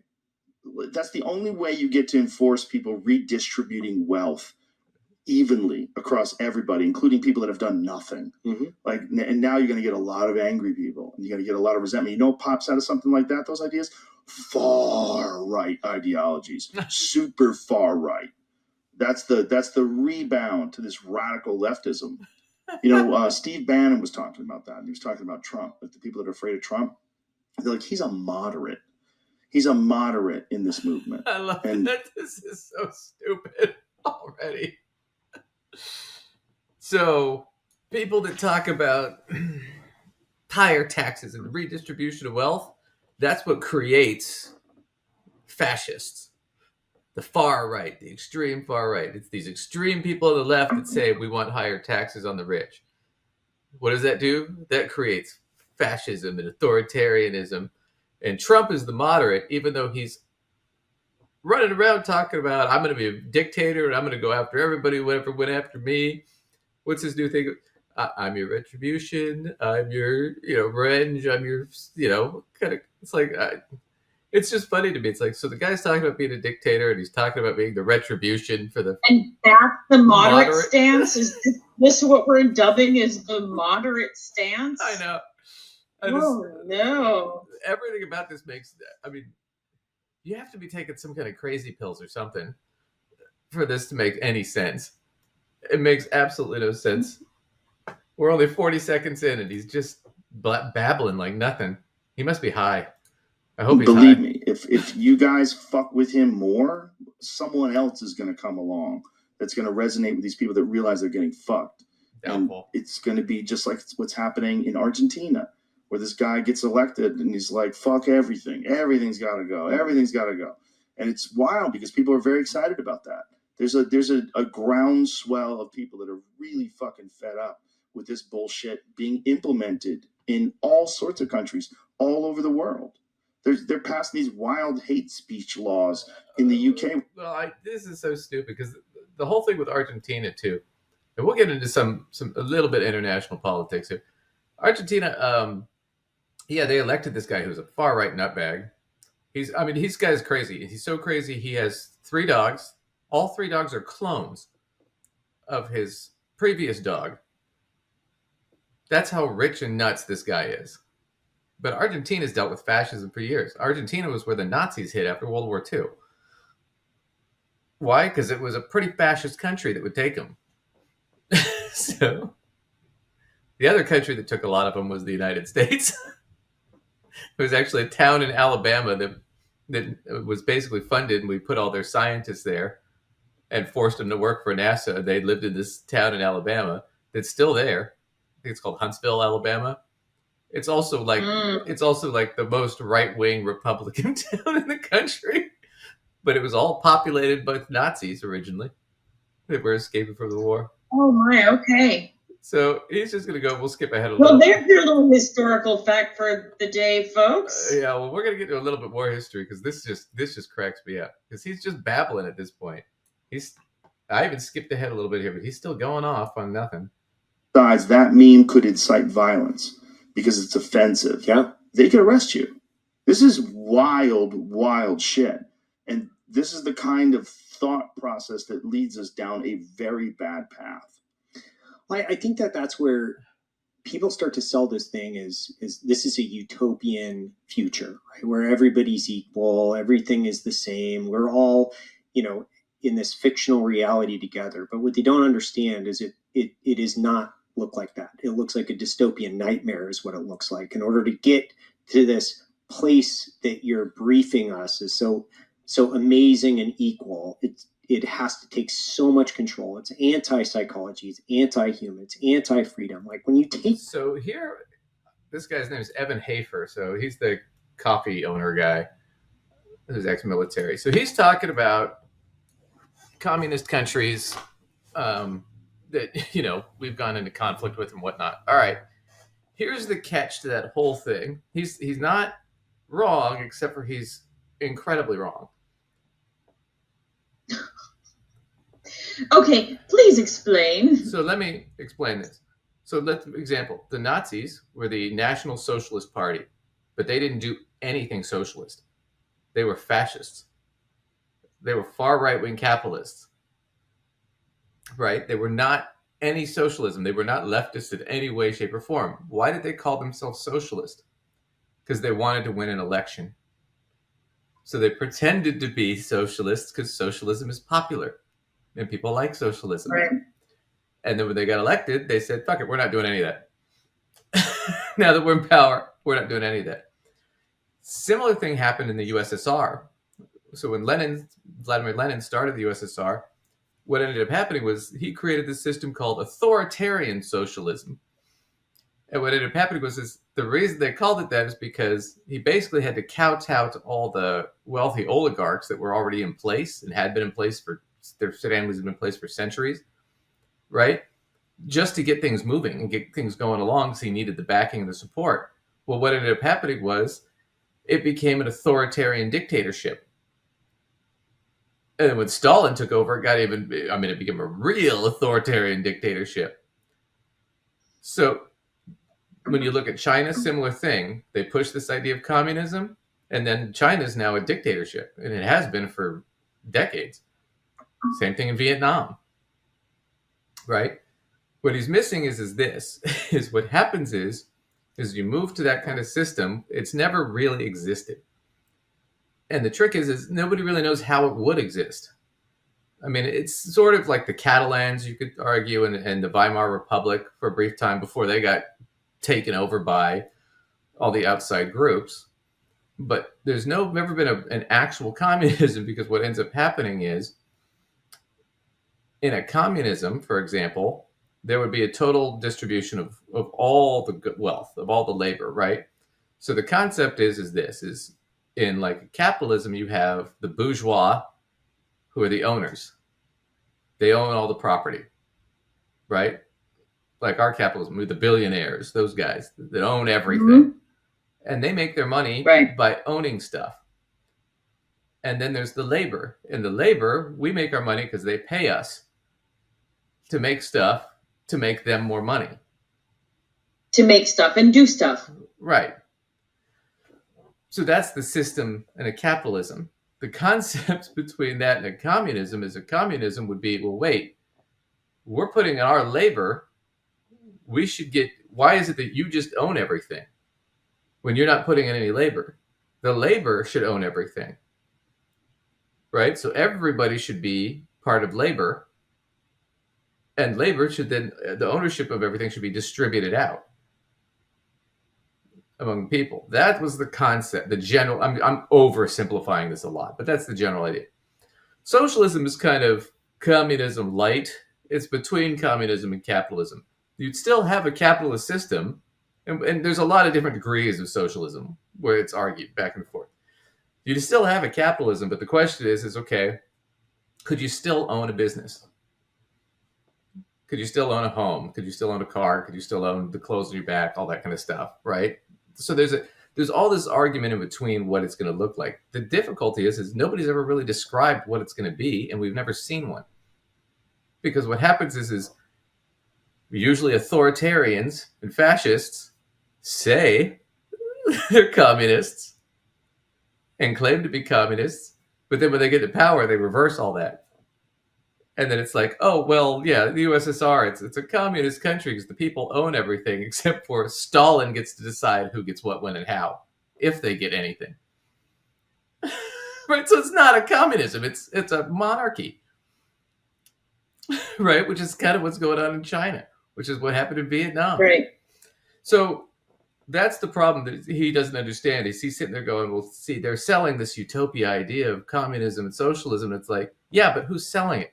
That's the only way you get to enforce people redistributing wealth evenly across everybody, including people that have done nothing. Mm-hmm. And now you're going to get a lot of angry people, and you're going to get a lot of resentment. You know what pops out of something like that? Those ideas. Far right ideologies, super far right. That's the rebound to this radical leftism. Steve Bannon was talking about that. And he was talking about Trump. Like the people that are afraid of Trump, they're like, he's a moderate. He's a moderate in this movement. I love that. This is so stupid already. So people that talk about higher taxes and redistribution of wealth, that's what creates fascists. The far right, the extreme far right. It's these extreme people on the left that say we want higher taxes on the rich. What does that do? That creates fascism and authoritarianism. And Trump is the moderate, even though he's running around talking about, I'm going to be a dictator and I'm going to go after everybody, whoever went after me. What's his new thing? I'm your retribution. I'm your, revenge. I'm your, kind of, it's like, it's just funny to me. It's like, so the guy's talking about being a dictator and he's talking about being the retribution for the. And that's the moderate stance? Is this what we're dubbing as the moderate stance? I know. No. Everything about this makes, you have to be taking some kind of crazy pills or something for this to make any sense. It makes absolutely no sense. We're only 40 seconds in and he's just babbling like nothing. He must be high. I hope he's high. Believe me, if you guys fuck with him more, someone else is going to come along that's going to resonate with these people that realize they're getting fucked. Doubtful. And it's going to be just like what's happening in Argentina, where this guy gets elected and he's like, fuck everything. Everything's got to go. Everything's got to go. And it's wild because people are very excited about that. There's a groundswell of people that are really fucking fed up with this bullshit being implemented in all sorts of countries all over the world. They're passing these wild hate speech laws in the UK. Well, this is so stupid because the whole thing with Argentina too, and we'll get into a little bit international politics here. Argentina, they elected this guy who's a far right nutbag. This guy's crazy. He's so crazy. He has 3 dogs. All 3 dogs are clones of his previous dog. That's how rich and nuts this guy is. But Argentina's dealt with fascism for years. Argentina was where the Nazis hit after World War II. Why? Because it was a pretty fascist country that would take them. So the other country that took a lot of them was the United States. It was actually a town in Alabama that was basically funded, and we put all their scientists there and forced them to work for NASA. They lived in this town in Alabama that's still there. I think it's called Huntsville, Alabama. It's also like the most right-wing Republican town in the country. but it was all populated by Nazis originally. They were escaping from the war. Oh my, okay. So he's just going to go, we'll skip ahead a Well, little. there's your little historical fact for the day, folks. Yeah, well, we're going to get to a little bit more history because this just cracks me up. Because he's just babbling at this point. I even skipped ahead a little bit here, but he's still going off on nothing. Besides, that meme could incite violence because it's offensive. Yeah. They could arrest you. This is wild, wild shit. And this is the kind of thought process that leads us down a very bad path. I think that's where people start to sell this thing is this is a utopian future, right? Where everybody's equal, everything is the same. We're all, in this fictional reality together. But what they don't understand is it does not look like that. It looks like a dystopian nightmare is what it looks like. In order to get to this place that you're briefing us is so amazing and equal, it has to take so much control. It's anti-psychology, it's anti-human, it's anti-freedom. Like when you take... So here, this guy's name is Evan Hafer. So he's the coffee owner guy who's ex-military. So he's talking about communist countries that, we've gone into conflict with and whatnot. All right. Here's the catch to that whole thing. He's not wrong, except for he's incredibly wrong. Okay, please explain. So let me explain this. So example, the Nazis were the National Socialist Party, but they didn't do anything socialist. They were fascists. They were far right-wing capitalists, right? They were not any socialism. They were not leftist in any way, shape, or form. Why did they call themselves socialist? Because they wanted to win an election. So they pretended to be socialists because socialism is popular and people like socialism. Right. And then when they got elected, they said, fuck it, we're not doing any of that. Now that we're in power, we're not doing any of that. Similar thing happened in the USSR. So when Vladimir Lenin started the USSR, what ended up happening was he created this system called authoritarian socialism. And what ended up happening was the reason they called it that is because he basically had to kowtow to all the wealthy oligarchs that were already in place and had been in place for, their families had been in place for centuries, right? Just to get things moving and get things going along, because he needed the backing and the support. Well, what ended up happening was it became an authoritarian dictatorship. And then when Stalin took over, it became a real authoritarian dictatorship. So when you look at China, similar thing. They push this idea of communism, and then China's now a dictatorship, and it has been for decades. Same thing in Vietnam, right? What he's missing is this, is what happens is you move to that kind of system, it's never really existed. And the trick is nobody really knows how it would exist. I mean, it's sort of like the Catalans, you could argue, and the Weimar Republic for a brief time before they got taken over by all the outside groups. But there's never been an actual communism, because what ends up happening is, in a communism, for example, there would be a total distribution of all the wealth, of all the labor, right? So the concept is in like capitalism, you have the bourgeois, who are the owners. They own all the property, right? Like our capitalism, with the billionaires, those guys that own everything. Mm-hmm. And they make their money by owning stuff. And then there's the labor. And the labor, we make our money because they pay us to make stuff to make them more money. To make stuff and do stuff. Right. So that's the system in a capitalism. The concept between that and a communism is a communism would be, well, wait, we're putting in our labor. We should get, why is it that you just own everything when you're not putting in any labor? The labor should own everything, right? So everybody should be part of labor, and labor should then, the ownership of everything should be distributed out among people. That was the concept, the general, I'm oversimplifying this a lot, but that's the general idea. Socialism is kind of communism light. It's between communism and capitalism. You'd still have a capitalist system, and there's a lot of different degrees of socialism where it's argued back and forth. You still have a capitalism, but the question is okay, could you still own a business? Could you still own a home? Could you still own a car? Could you still own the clothes on your back? All that kind of stuff, right? So there's all this argument in between what it's going to look like. The difficulty is nobody's ever really described what it's going to be, and we've never seen one. Because what happens is usually authoritarians and fascists say they're communists and claim to be communists, but then when they get to power, they reverse all that. And then it's like, oh, well, yeah, the USSR, it's a communist country because the people own everything except for Stalin gets to decide who gets what, when, and how, if they get anything. Right? So it's not a communism. It's a monarchy. Right? Which is kind of what's going on in China, which is what happened in Vietnam. Right. So that's the problem that he doesn't understand. He's sitting there going, well, see, they're selling this utopia idea of communism and socialism. It's like, yeah, but who's selling it?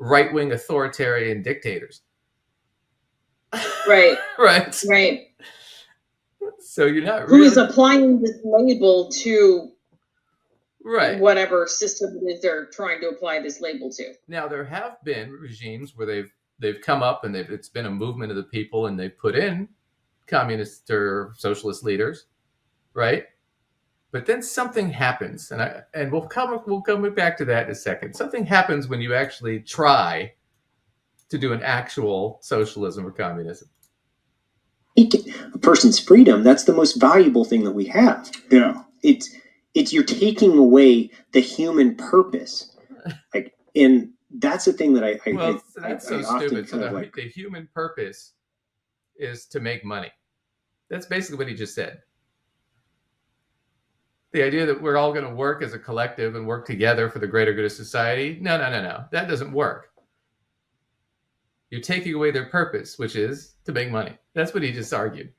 Right-wing authoritarian dictators. Right. Right. Right. So you're not Who really... is applying this label to right. whatever system it is they're trying to apply this label to. Now, there have been regimes where they've come up and it's been a movement of the people and they've put in communist or socialist leaders, right? But then something happens, and we'll come back to that in a second. Something happens when you actually try to do an actual socialism or communism. A person's freedom, that's the most valuable thing that we have. Yeah. It's you're taking away the human purpose. Like, and that's the thing that I stupid. So the human purpose is to make money. That's basically what he just said. The idea that we're all going to work as a collective and work together for the greater good of society. No. That doesn't work. You're taking away their purpose, which is to make money. That's what he just argued.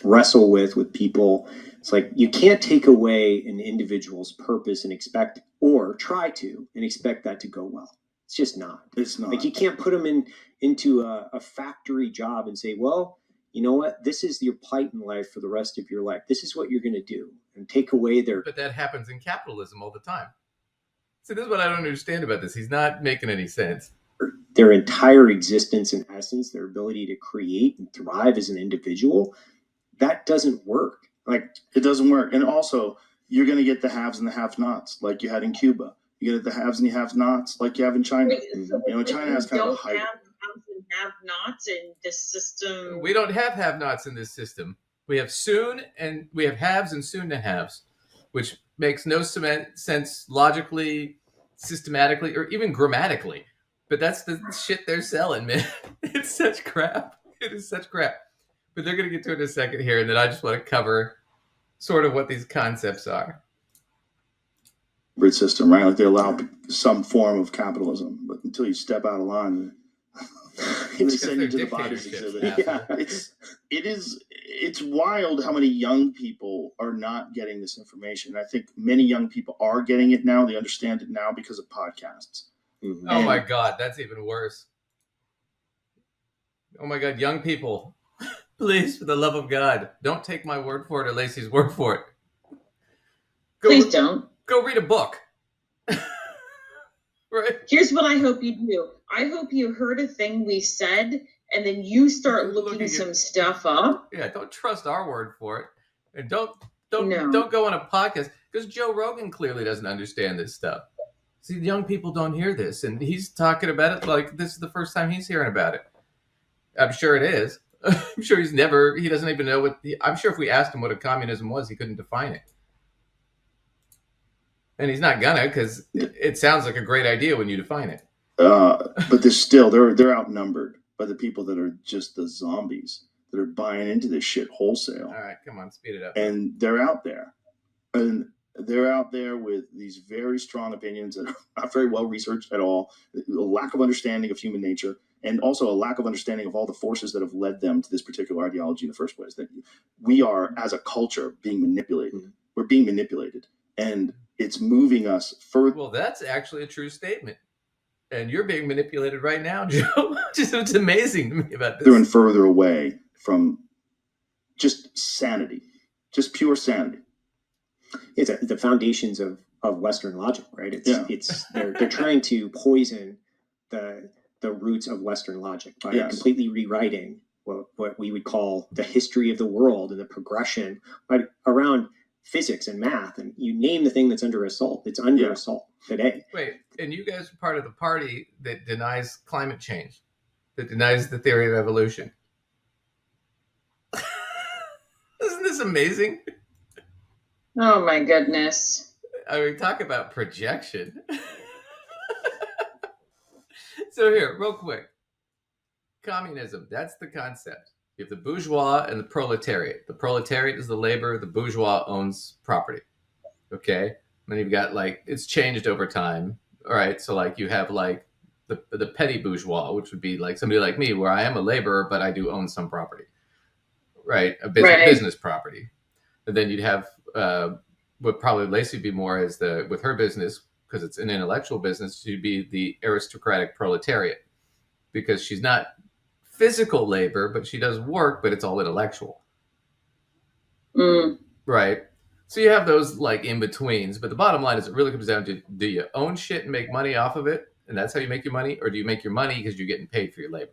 Wrestle with people. It's like you can't take away an individual's purpose and expect, or try to, and expect that to go well. It's just not. It's not. Like you can't put them into a factory job and say, well, you know what? This is your plight in life for the rest of your life. This is what you're going to do, and take away their. But that happens in capitalism all the time. See, this is what I don't understand about this. He's not making any sense. Their entire existence and essence, their ability to create and thrive as an individual, that doesn't work. Like, it doesn't work. And also, you're going to get the haves and the have-nots, like you had in Cuba. You get the haves and the have-nots, like you have in China. So China has kind of a hype. Have haves and have-nots in this system. We don't have have-nots in this system. We have soon, and we have haves and soon-to-haves, which makes no sense logically, systematically, or even grammatically. But that's the shit they're selling, man. It's such crap. It is such crap. But they're going to get to it in a second here, and then I just want to cover sort of what these concepts are. Hybrid system, right? Like they allow some form of capitalism, but until you step out of line, they send you to the bodies exhibit. Yeah, it's wild how many young people are not getting this information. I think many young people are getting it now. They understand it now because of podcasts. Mm-hmm. Oh my God, that's even worse. Oh my God, young people, please, for the love of God, don't take my word for it or Lacey's word for it. Please don't. Go read a book. Right? Here's what I hope you do. I hope you heard a thing we said, and then you start looking some stuff up. Yeah, don't trust our word for it, and don't go on a podcast because Joe Rogan clearly doesn't understand this stuff. See, young people don't hear this, and he's talking about it like this is the first time he's hearing about it. I'm sure it is. I'm sure he doesn't even know I'm sure if we asked him what a communism was, he couldn't define it. And he's not gonna, because it sounds like a great idea when you define it. But they're outnumbered by the people that are just the zombies that are buying into this shit wholesale. All right, come on, speed it up. And they're out there. And they're out there with these very strong opinions that are not very well researched at all, a lack of understanding of human nature, and also a lack of understanding of all the forces that have led them to this particular ideology in the first place. That we are, as a culture, being manipulated. Mm-hmm. We're being manipulated. And it's moving us further. Well, that's actually a true statement. And you're being manipulated right now, Joe. It's amazing to me about this. Further and further away from just sanity, just pure sanity. It's the foundations of Western logic, right? Yeah. They're trying to poison the roots of Western logic by Yes. completely rewriting what we would call the history of the world and the progression around physics and math. And you name the thing that's under assault, it's under Yeah. assault today. Wait, and you guys are part of the party that denies climate change, that denies the theory of evolution. Isn't this amazing? Oh my goodness. I mean, talk about projection. So here, real quick. Communism, that's the concept. You have the bourgeois and the proletariat. The proletariat is the labor, the bourgeois owns property. Okay? And then you've got like, it's changed over time. All right, so like you have like the petty bourgeois, which would be like somebody like me, where I am a laborer, but I do own some property. Right? A business property. And then you'd have what probably Lacey would be more as with her business, because it's an intellectual business, she'd be the aristocratic proletariat, because she's not physical labor, but she does work, but it's all intellectual. Right? So you have those like in betweens, but the bottom line is it really comes down to, do you own shit and make money off of it, and that's how you make your money, or do you make your money because you're getting paid for your labor?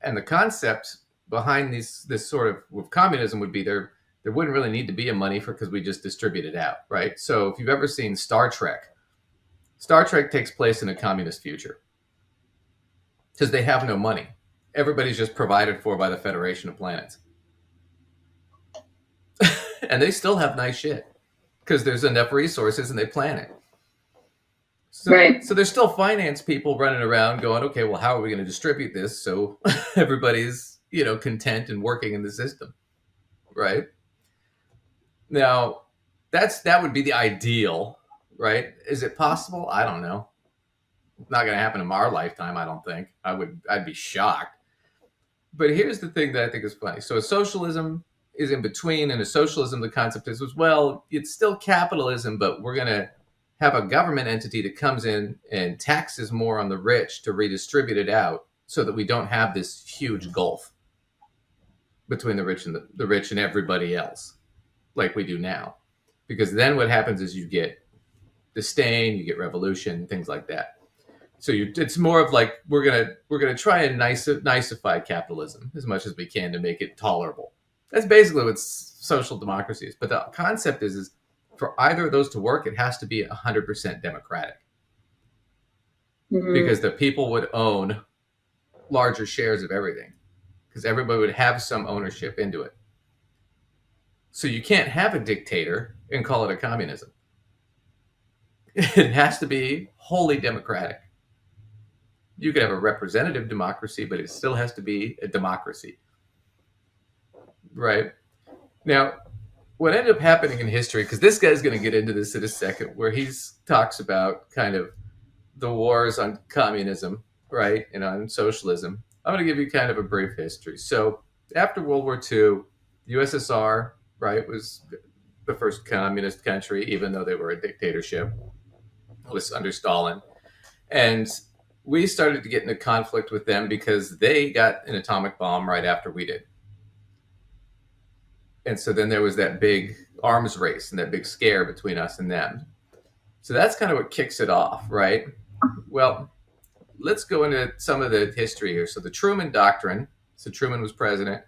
And the concept behind this sort of with communism would be there wouldn't really need to be a money because we just distribute it out, right? So if you've ever seen Star Trek takes place in a communist future because they have no money. Everybody's just provided for by the Federation of Planets. And they still have nice shit because there's enough resources and they plan it. So, right. So there's still finance people running around going, okay, well, how are we going to distribute this so everybody's, content and working in the system, right? Now, that would be the ideal, right? Is it possible? I don't know. It's not going to happen in our lifetime, I don't think. I'd be shocked. But here's the thing that I think is funny. So a socialism is in between, and a socialism, the concept is, well, it's still capitalism, but we're going to have a government entity that comes in and taxes more on the rich to redistribute it out so that we don't have this huge gulf between the rich and everybody else like we do now. Because then what happens is you get disdain, you get revolution, things like that. So it's more of like we're gonna try and nicify capitalism as much as we can to make it tolerable. That's basically what social democracy is. But the concept is for either of those to work, it has to be 100% democratic, because the people would own larger shares of everything, because everybody would have some ownership into it. So you can't have a dictator and call it a communism. It has to be wholly democratic. You could have a representative democracy, but it still has to be a democracy. Right? Now, what ended up happening in history, because this guy's going to get into this in a second, where he talks about kind of the wars on communism, right, and on socialism. I'm going to give you kind of a brief history. So after World War II, the USSR, right, was the first communist country, even though they were a dictatorship. It was under Stalin. And we started to get into conflict with them because they got an atomic bomb right after we did. And so then there was that big arms race and that big scare between us and them. So that's kind of what kicks it off, right? Well, let's go into some of the history here. So the Truman Doctrine, so Truman was president,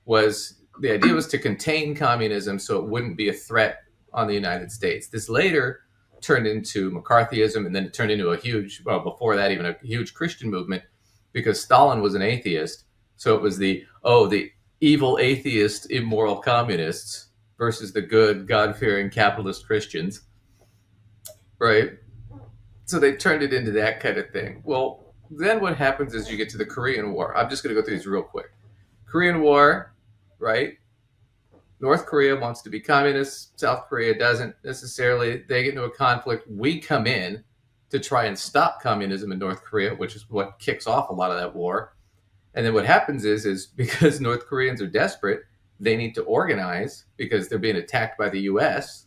the idea was to contain communism so it wouldn't be a threat on the United States. This later turned into McCarthyism, and then it turned into before that, even a huge Christian movement, because Stalin was an atheist. So it was the evil atheist, immoral communists versus the good, God-fearing capitalist Christians, right? So they turned it into that kind of thing. Well, then what happens is you get to the Korean War. I'm just going to go through these real quick. Korean War, right? North Korea wants to be communist. South Korea doesn't necessarily. They get into a conflict. We come in to try and stop communism in North Korea, which is what kicks off a lot of that war. And then what happens is because North Koreans are desperate, they need to organize because they're being attacked by the U.S.,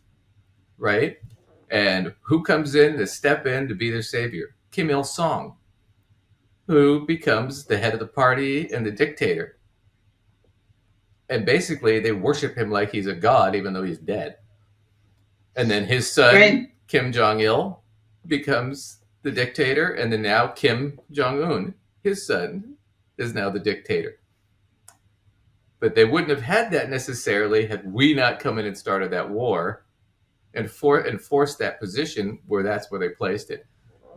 right? And who comes in to step in to be their savior? Kim Il-sung, who becomes the head of the party and the dictator. And basically, they worship him like he's a god, even though he's dead. And then his son, Right. Kim Jong-il, becomes the dictator. And then now Kim Jong-un, his son, is now the dictator. But they wouldn't have had that necessarily had we not come in and started that war and forced that position where that's where they placed it.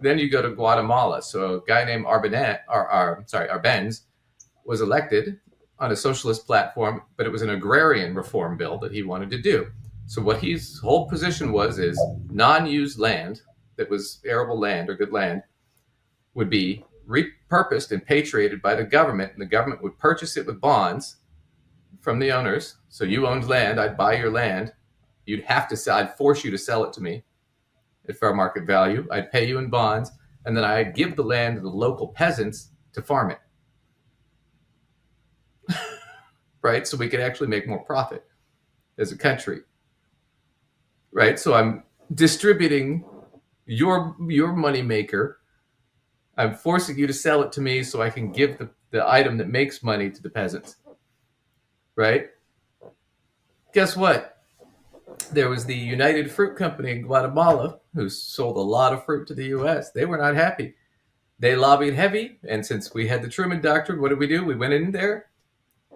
Then you go to Guatemala. So a guy named Arbenz was elected on a socialist platform, but it was an agrarian reform bill that he wanted to do. So what his whole position is non-used land that was arable land or good land would be repurposed and patriated by the government, and the government would purchase it with bonds from the owners. So you owned land, I'd buy your land. You'd have to sell, I'd force you to sell it to me at fair market value. I'd pay you in bonds, and then I'd give the land to the local peasants to farm it. Right? So we could actually make more profit as a country. Right? So I'm distributing your money maker. I'm forcing you to sell it to me so I can give the item that makes money to the peasants. Right? Guess what? There was the United Fruit Company in Guatemala who sold a lot of fruit to the U.S. They were not happy. They lobbied heavy, and since we had the Truman Doctrine, what did we do? We went in there,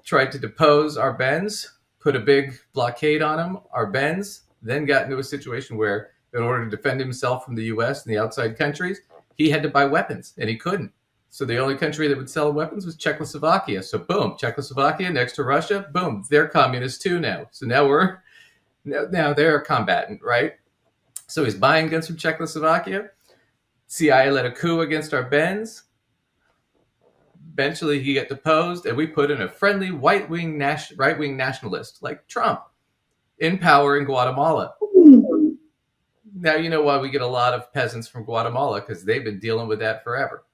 tried to depose Arbenz, put a big blockade on him. Arbenz then got into a situation where, in order to defend himself from the U.S. and the outside countries, he had to buy weapons, and he couldn't. So the only country that would sell weapons was Czechoslovakia. So boom, Czechoslovakia next to Russia, boom, they're communists too now. So now they're a combatant, right? So he's buying guns from Czechoslovakia. CIA led a coup against Arbenz. Eventually he got deposed, and we put in a friendly right-wing nationalist like Trump in power in Guatemala. Now you know why we get a lot of peasants from Guatemala, because they've been dealing with that forever.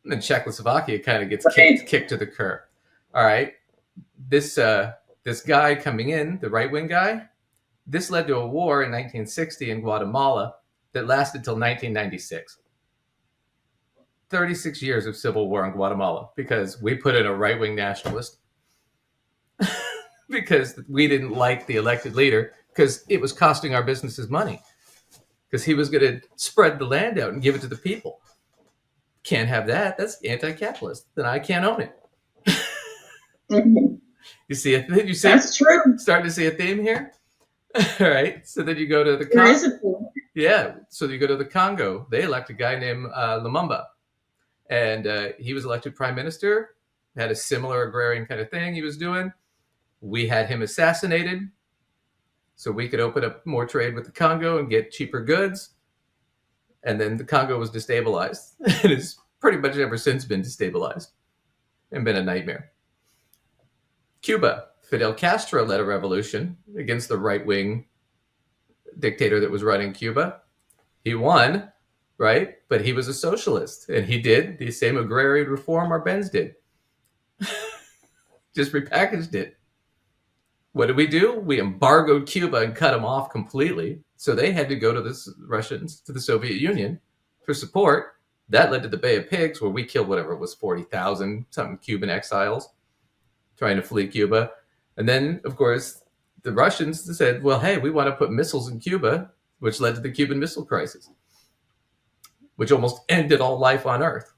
And then Czechoslovakia kind of gets kicked to the curb. All right, this guy coming in, the right-wing guy, this led to a war in 1960 in Guatemala that lasted till 1996. 36 years of civil war in Guatemala because we put in a right-wing nationalist because we didn't like the elected leader because it was costing our businesses money because he was going to spread the land out and give it to the people. Can't have that. That's anti-capitalist. Then I can't own it. Mm-hmm. You see That's true. Starting to see a theme here. All right. So then you go to the There is a theme. Yeah. So you go to the Congo. They elect a guy named Lumumba, and he was elected prime minister. Had a similar agrarian kind of thing he was doing. We had him assassinated, so we could open up more trade with the Congo and get cheaper goods. And then the Congo was destabilized. It has pretty much ever since been destabilized and been a nightmare. Cuba. Fidel Castro led a revolution against the right-wing dictator that was running Cuba. He won, right? But he was a socialist, and he did the same agrarian reform Arbenz did. Just repackaged it. What did we do? We embargoed Cuba and cut them off completely. So they had to go to the Russians, to the Soviet Union for support. That led to the Bay of Pigs, where we killed whatever it was, 40,000 something Cuban exiles trying to flee Cuba. And then, of course, the Russians said, well, hey, we want to put missiles in Cuba, which led to the Cuban Missile Crisis, which almost ended all life on Earth.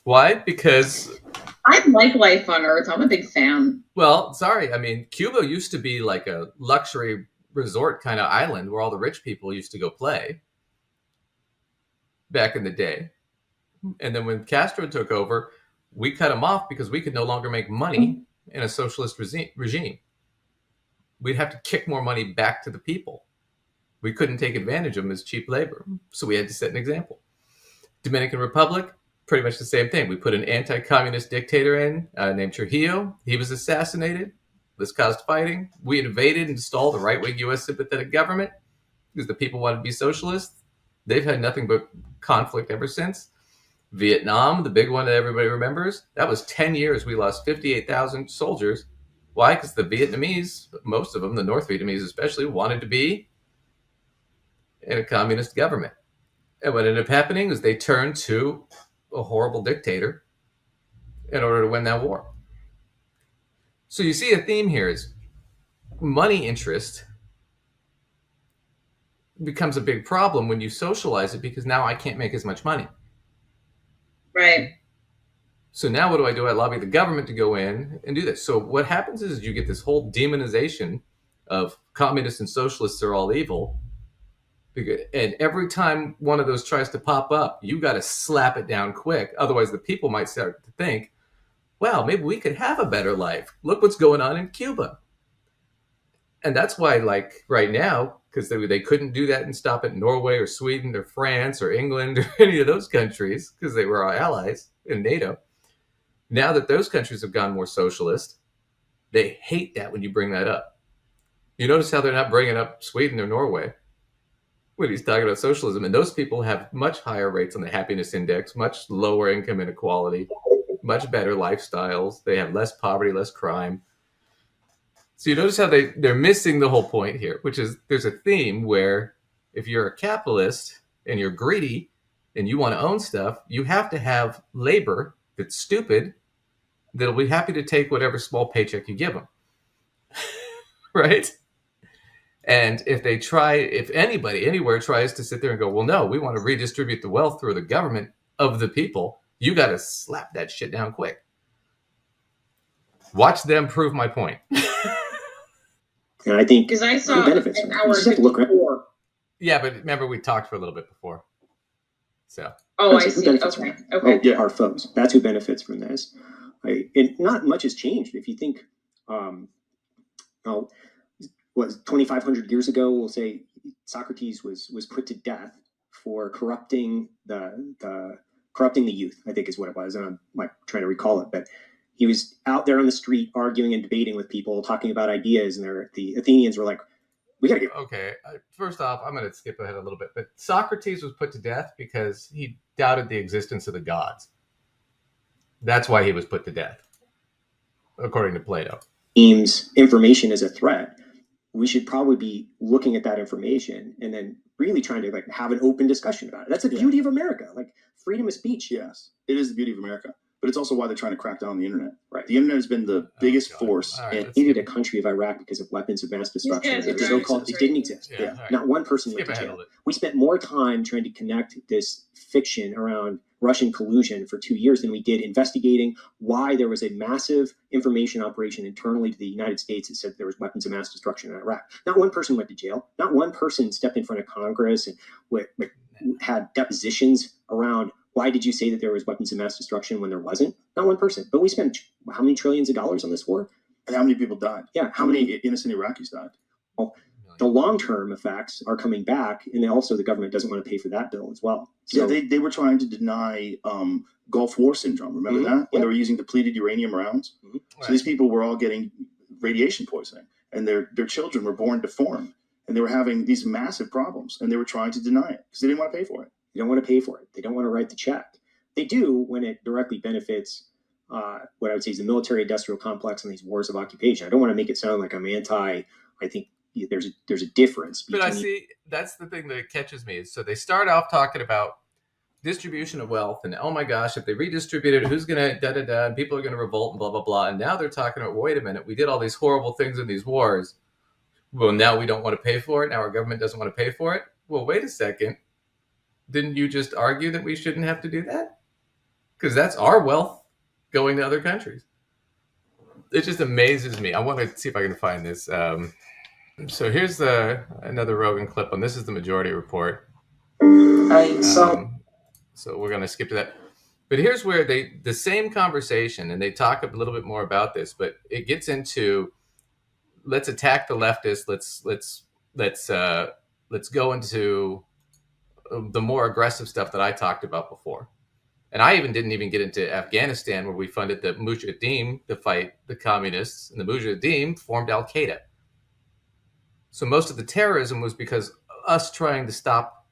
Why? Because I like life on Earth. I'm a big fan. Well, sorry. I mean, Cuba used to be like a luxury resort kind of island where all the rich people used to go play back in the day. And then when Castro took over, we cut him off because we could no longer make money in a socialist regime. We'd have to kick more money back to the people. We couldn't take advantage of them as cheap labor. So we had to set an example. Dominican Republic, pretty much the same thing. We put an anti-communist dictator in named Trujillo. He was assassinated. This caused fighting. We invaded and installed a right-wing U.S. sympathetic government because the people wanted to be socialist. They've had nothing but conflict ever since. Vietnam, the big one that everybody remembers, that was 10 years. We lost 58,000 soldiers. Why? Because the Vietnamese, most of them, the North Vietnamese especially, wanted to be in a communist government. And what ended up happening is they turned to a horrible dictator in order to win that war. So you see a theme here is money interest becomes a big problem when you socialize it, because now I can't make as much money. Right. So now what do? I lobby the government to go in and do this. So what happens is you get this whole demonization of communists and socialists are all evil. And every time one of those tries to pop up, you got to slap it down quick. Otherwise, the people might start to think, wow, maybe we could have a better life. Look what's going on in Cuba. And that's why, like right now, because they couldn't do that and stop it in Norway or Sweden or France or England or any of those countries because they were our allies in NATO. Now that those countries have gone more socialist, they hate that when you bring that up. You notice how they're not bringing up Sweden or Norway when he's talking about socialism. And those people have much higher rates on the happiness index, much lower income inequality, much better lifestyles. They have less poverty, less crime. So you notice how they're missing the whole point here, which is there's a theme where if you're a capitalist and you're greedy and you want to own stuff, you have to have labor that's stupid that'll be happy to take whatever small paycheck you give them. Right? And if anybody anywhere tries to sit there and go, well, no, we want to redistribute the wealth through the government of the people, you got to slap that shit down quick. Watch them prove my point. And I think because I saw benefits an from it. hour You just have to look around. 54. Yeah, but remember we talked for a little bit before. So. Oh, I Who see. benefits Okay. from it? Okay. Oh, yeah, our foes. That's who benefits from this. And not much has changed. If you think, what 2,500 years ago, we'll say Socrates was put to death for corrupting the youth, I think is what it was. And I'm like trying to recall it, but he was out there on the street arguing and debating with people, talking about ideas, and the Athenians were like, we got to get... Okay, first off, I'm going to skip ahead a little bit, but Socrates was put to death because he doubted the existence of the gods. That's why he was put to death, according to Plato. Deems information as a threat. We should probably be looking at that information and then really trying to like have an open discussion about it. That's the beauty of America, like freedom of speech. Yes, it is the beauty of America. But it's also why they're trying to crack down on the internet. Right. The internet has been the biggest force. Right, it needed a country of Iraq because of weapons of mass destruction. Yes, It didn't exist. Yeah, right. Not one person went to jail. We spent more time trying to connect this fiction around Russian collusion for 2 years than we did investigating why there was a massive information operation internally to the United States that said there was weapons of mass destruction in Iraq. Not one person went to jail. Not one person stepped in front of Congress and had depositions around why did you say that there was weapons of mass destruction when there wasn't? Not one person. But we spent how many trillions of dollars on this war? And how many people died? Yeah. How many innocent Iraqis died? Well, the long-term effects are coming back, and then also the government doesn't want to pay for that bill as well. So, yeah, they were trying to deny Gulf War syndrome. Remember that? When they were using depleted uranium rounds? Mm-hmm. So these people were all getting radiation poisoning, and their children were born deformed, and they were having these massive problems, and they were trying to deny it because they didn't want to pay for it. They don't want to pay for it. They don't want to write the check. They do when it directly benefits what I would say is the military-industrial complex and these wars of occupation. I don't want to make it sound like I'm anti. I think there's a difference. But I see that's the thing that catches me. So they start off talking about distribution of wealth and oh my gosh, if they redistribute it, who's going to and people are going to revolt and blah, blah, blah. And now they're talking about, wait a minute, we did all these horrible things in these wars. Well, now we don't want to pay for it. Now our government doesn't want to pay for it. Well, wait a second. Didn't you just argue that we shouldn't have to do that? Because that's our wealth going to other countries. It just amazes me. I want to see if I can find this. So here's another Rogan clip on this is the Majority Report. So we're going to skip to that. But here's where the same conversation, and they talk a little bit more about this, but it gets into let's attack the leftists. Let's go into the more aggressive stuff that I talked about before. And I didn't even get into Afghanistan, where we funded the Mujahideen to fight the communists, and the Mujahideen formed Al-Qaeda. So most of the terrorism was because us trying to stop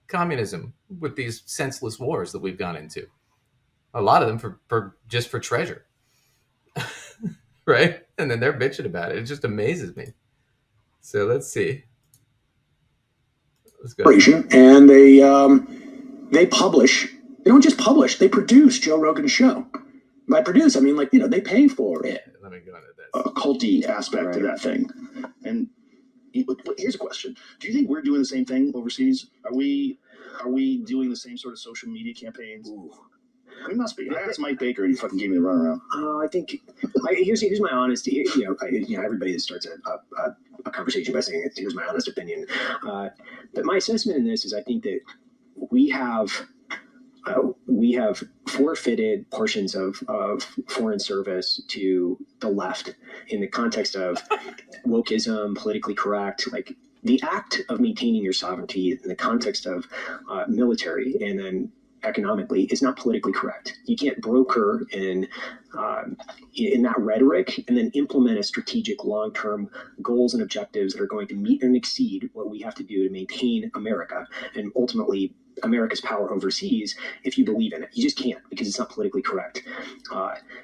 communism with these senseless wars that we've gone into. A lot of them for treasure. Right? And then they're bitching about it. It just amazes me. So let's see. Let's go. And they publish. They don't just publish. They produce Joe Rogan's show. By produce, I mean they pay for it. Let me go into this. A culty aspect to that thing. And here's a question: do you think we're doing the same thing overseas? Are we doing the same sort of social media campaigns? Ooh. We must be. I asked Mike Baker, and he fucking gave me the runaround. I think here's my honest. Everybody that starts a conversation by saying, "Here's my honest opinion." But my assessment in this is, I think that we have forfeited portions of foreign service to the left in the context of wokeism, politically correct, like the act of maintaining your sovereignty in the context of military and then economically is not politically correct. You can't broker in that rhetoric and then implement a strategic long-term goals and objectives that are going to meet and exceed what we have to do to maintain America and ultimately America's power overseas. If you believe in it, you just can't, because it's not politically correct.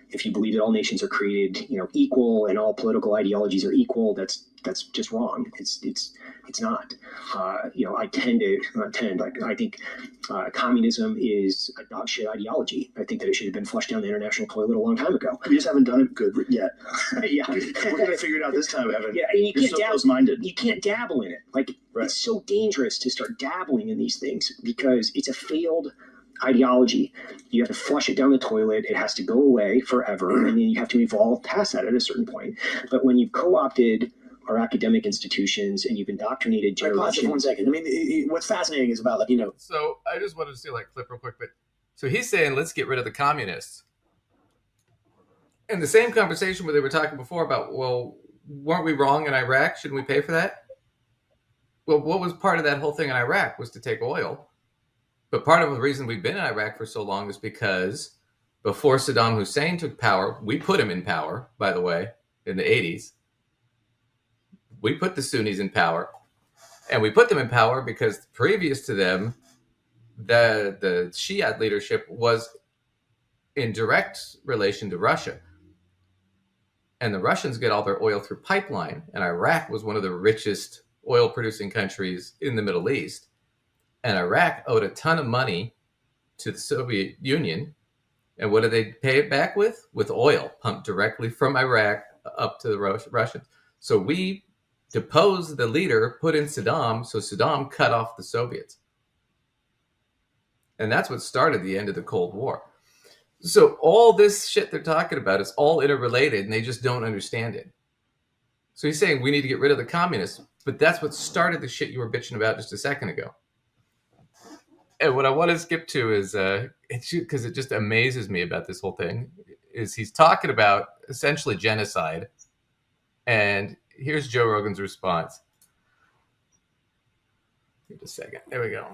If you believe that all nations are created, equal and all political ideologies are equal, that's just wrong. It's not. I think communism is a dog shit ideology. I think that it should have been flushed down the international toilet a long time ago. We just haven't done it good yet. Yeah, we're gonna figure it out this time, Evan. Yeah, and You're so close-minded. You can't dabble in it. Like, right. It's so dangerous to start dabbling in these things because it's a failed ideology. You have to flush it down the toilet. It has to go away forever, and then you have to evolve past that at a certain point. But when you've co-opted our academic institutions and you've indoctrinated generations. Pause 1 second. I mean, what's fascinating is about So I just wanted to see clip real quick, but so he's saying let's get rid of the communists. And the same conversation where they were talking before about, well, weren't we wrong in Iraq? Shouldn't we pay for that? Well, what was part of that whole thing in Iraq was to take oil. But part of the reason we've been in Iraq for so long is because before Saddam Hussein took power, we put him in power, by the way, in the 80s. We put the Sunnis in power. And we put them in power because previous to them, the Shiite leadership was in direct relation to Russia. And the Russians get all their oil through pipeline. And Iraq was one of the richest oil-producing countries in the Middle East. And Iraq owed a ton of money to the Soviet Union. And what did they pay it back with? With oil pumped directly from Iraq up to the Russians. So we deposed the leader, put in Saddam, so Saddam cut off the Soviets. And that's what started the end of the Cold War. So all this shit they're talking about is all interrelated, and they just don't understand it. So he's saying we need to get rid of the communists, but that's what started the shit you were bitching about just a second ago. And what I want to skip to is, because it just amazes me about this whole thing, is he's talking about essentially genocide. And here's Joe Rogan's response. Wait a second. There we go.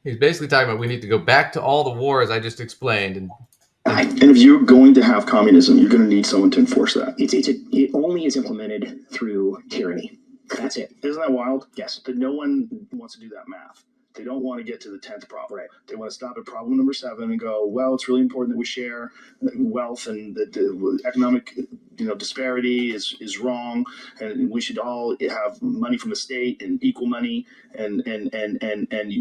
He's basically talking about we need to go back to all the wars I just explained. And if you're going to have communism, you're going to need someone to enforce that. It only is implemented through tyranny. That's it. Isn't that wild? Yes. That no one wants to do that math. They don't want to get to the 10th problem. Right. They want to stop at problem number 7 and go, well, it's really important that we share wealth, and that the economic disparity is wrong, and we should all have money from the state and equal money, and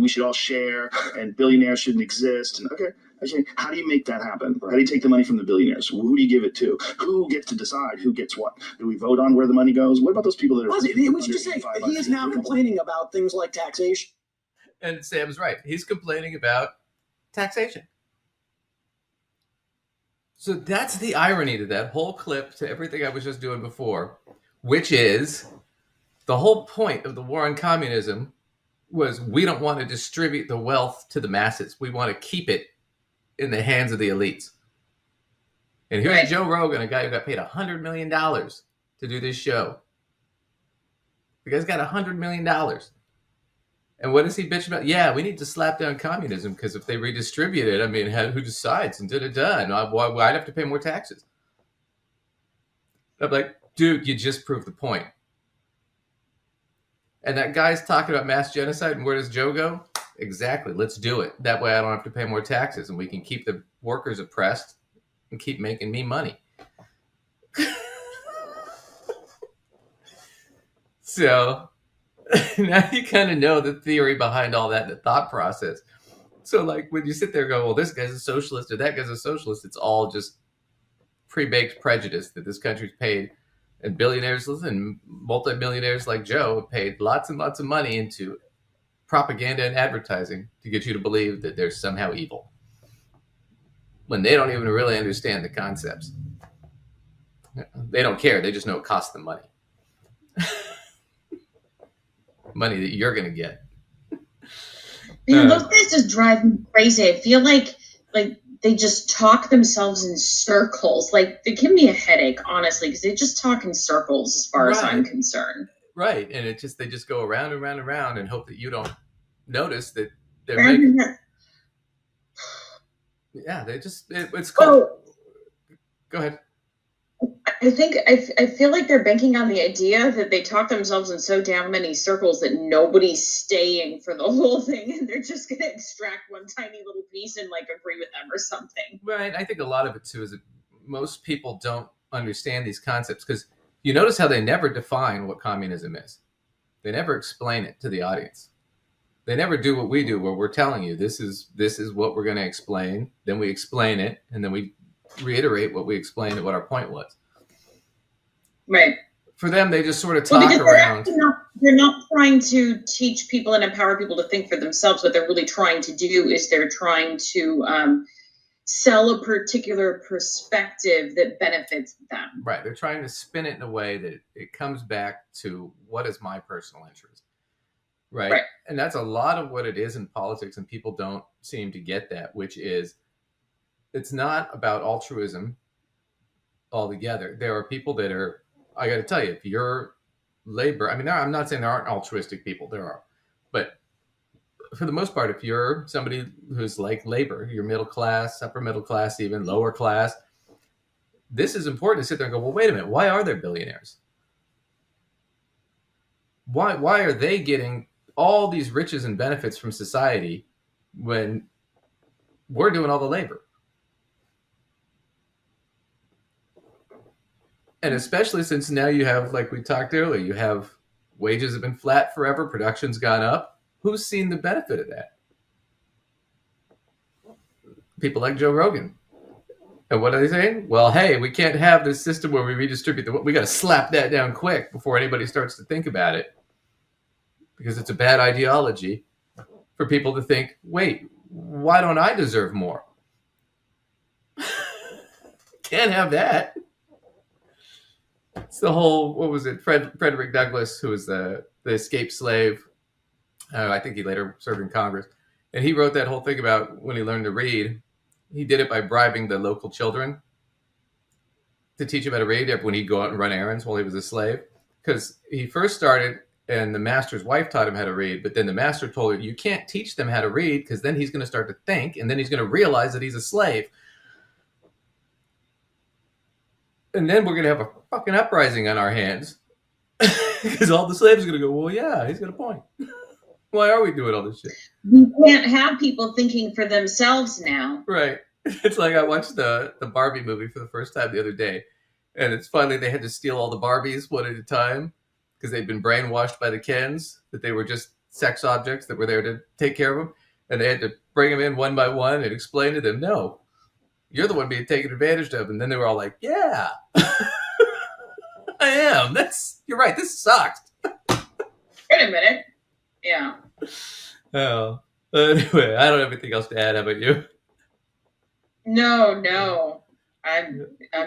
we should all share, and billionaires shouldn't exist. And okay, how do you make that happen? Right. How do you take the money from the billionaires? Who do you give it to? Who gets to decide who gets what? Do we vote on where the money goes? What about those people that are? We should just say he is now complaining about things like taxation. And Sam's right. He's complaining about taxation. So that's the irony to that whole clip, to everything I was just doing before, which is the whole point of the war on communism was we don't want to distribute the wealth to the masses. We want to keep it in the hands of the elites. And here's Joe Rogan, a guy who got paid $100 million to do this show. The guy's got $100 million. And what does he bitch about? Yeah, we need to slap down communism because if they redistribute it, I mean, who decides? And and I'd have to pay more taxes. I'm like, dude, you just proved the point. And that guy's talking about mass genocide, and where does Joe go? Exactly, let's do it. That way I don't have to pay more taxes, and we can keep the workers oppressed and keep making me money. So now you kind of know the theory behind all that, the thought process. So when you sit there and go, well, this guy's a socialist or that guy's a socialist, it's all just pre-baked prejudice that this country's paid And billionaires and multimillionaires like Joe paid lots and lots of money into propaganda and advertising to get you to believe that they're somehow evil, when they don't even really understand the concepts. They don't care. They just know it costs them money. Money that you're going to get. Man, those guys just drive me crazy. I feel like they just talk themselves in circles. Like, they give me a headache, honestly, because they just talk in circles as far as I'm concerned. Right. And they just go around and around and around and hope that you don't notice that they're making. Yeah, it's cool. Oh, go ahead. I feel like they're banking on the idea that they talk themselves in so damn many circles that nobody's staying for the whole thing, and they're just going to extract one tiny little piece and like agree with them or something. Right. I think a lot of it too is that most people don't understand these concepts, because you notice how they never define what communism is. They never explain it to the audience. They never do what we do, where we're telling you this is what we're going to explain. Then we explain it, and then we reiterate what we explained and what our point was. Right. For them, they just sort of talk around. They're not trying to teach people and empower people to think for themselves. What they're really trying to do is they're trying to sell a particular perspective that benefits them. Right. They're trying to spin it in a way that it comes back to what is my personal interest. Right. And that's a lot of what it is in politics, and people don't seem to get that, which is it's not about altruism altogether. There are people that are, I got to tell you, if you're labor, I mean, I'm not saying there aren't altruistic people, there are, but for the most part, if you're somebody who's like labor, you're middle class, upper middle class, even lower class, this is important to sit there and go, well, wait a minute, why are there billionaires? Why are they getting all these riches and benefits from society when we're doing all the labor? And especially since now you have, like we talked earlier, you have wages have been flat forever, production's gone up. Who's seen the benefit of that? People like Joe Rogan. And what are they saying? Well, hey, we can't have this system where we redistribute we got to slap that down quick before anybody starts to think about it, because it's a bad ideology for people to think, wait, why don't I deserve more? Can't have that. It's the whole, what was it, Frederick Douglass, who was the escaped slave. I think he later served in Congress. And he wrote that whole thing about when he learned to read. He did it by bribing the local children to teach him how to read when he'd go out and run errands while he was a slave. Because he first started, and the master's wife taught him how to read, but then the master told her, you can't teach them how to read, because then he's going to start to think, and then he's going to realize that he's a slave. And then we're going to have a fucking uprising on our hands, because all the slaves are going to go, well, yeah, he's got a point. Why are we doing all this shit? We can't have people thinking for themselves now. Right. It's like I watched the Barbie movie for the first time the other day, and it's finally they had to steal all the Barbies one at a time because they'd been brainwashed by the Kens that they were just sex objects that were there to take care of them, and they had to bring them in one by one and explain to them, no, you're the one being taken advantage of. And then they were all like, yeah, I am. You're right. This sucks. Wait a minute. Yeah. Oh, anyway, I don't have anything else to add. How about you? No. I'm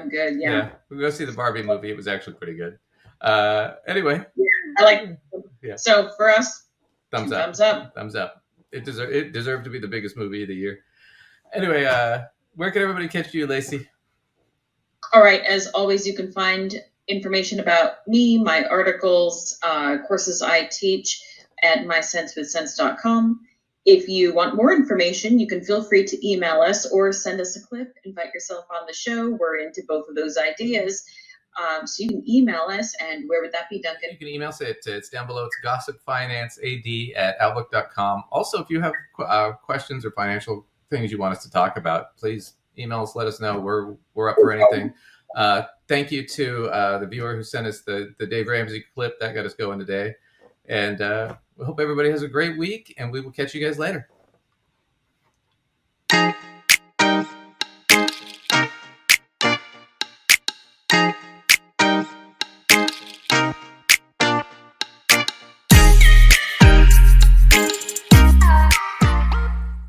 good. Yeah. We'll go see the Barbie movie. It was actually pretty good. Anyway. Yeah, I like. Yeah. So for us, thumbs up. It deserved to be the biggest movie of the year. Anyway, where can everybody catch you, Lacey? All right. As always, you can find information about me, my articles, courses I teach at mysensewithsense.com. If you want more information, you can feel free to email us or send us a clip, invite yourself on the show. We're into both of those ideas. So you can email us, and where would that be, Duncan? You can email us it's down below. It's gossipfinancead@outlook.com. Also, if you have questions or financial things you want us to talk about, please email us, let us know. We're up for anything. Thank you to the viewer who sent us the Dave Ramsey clip. That got us going today. And we hope everybody has a great week, and we will catch you guys later.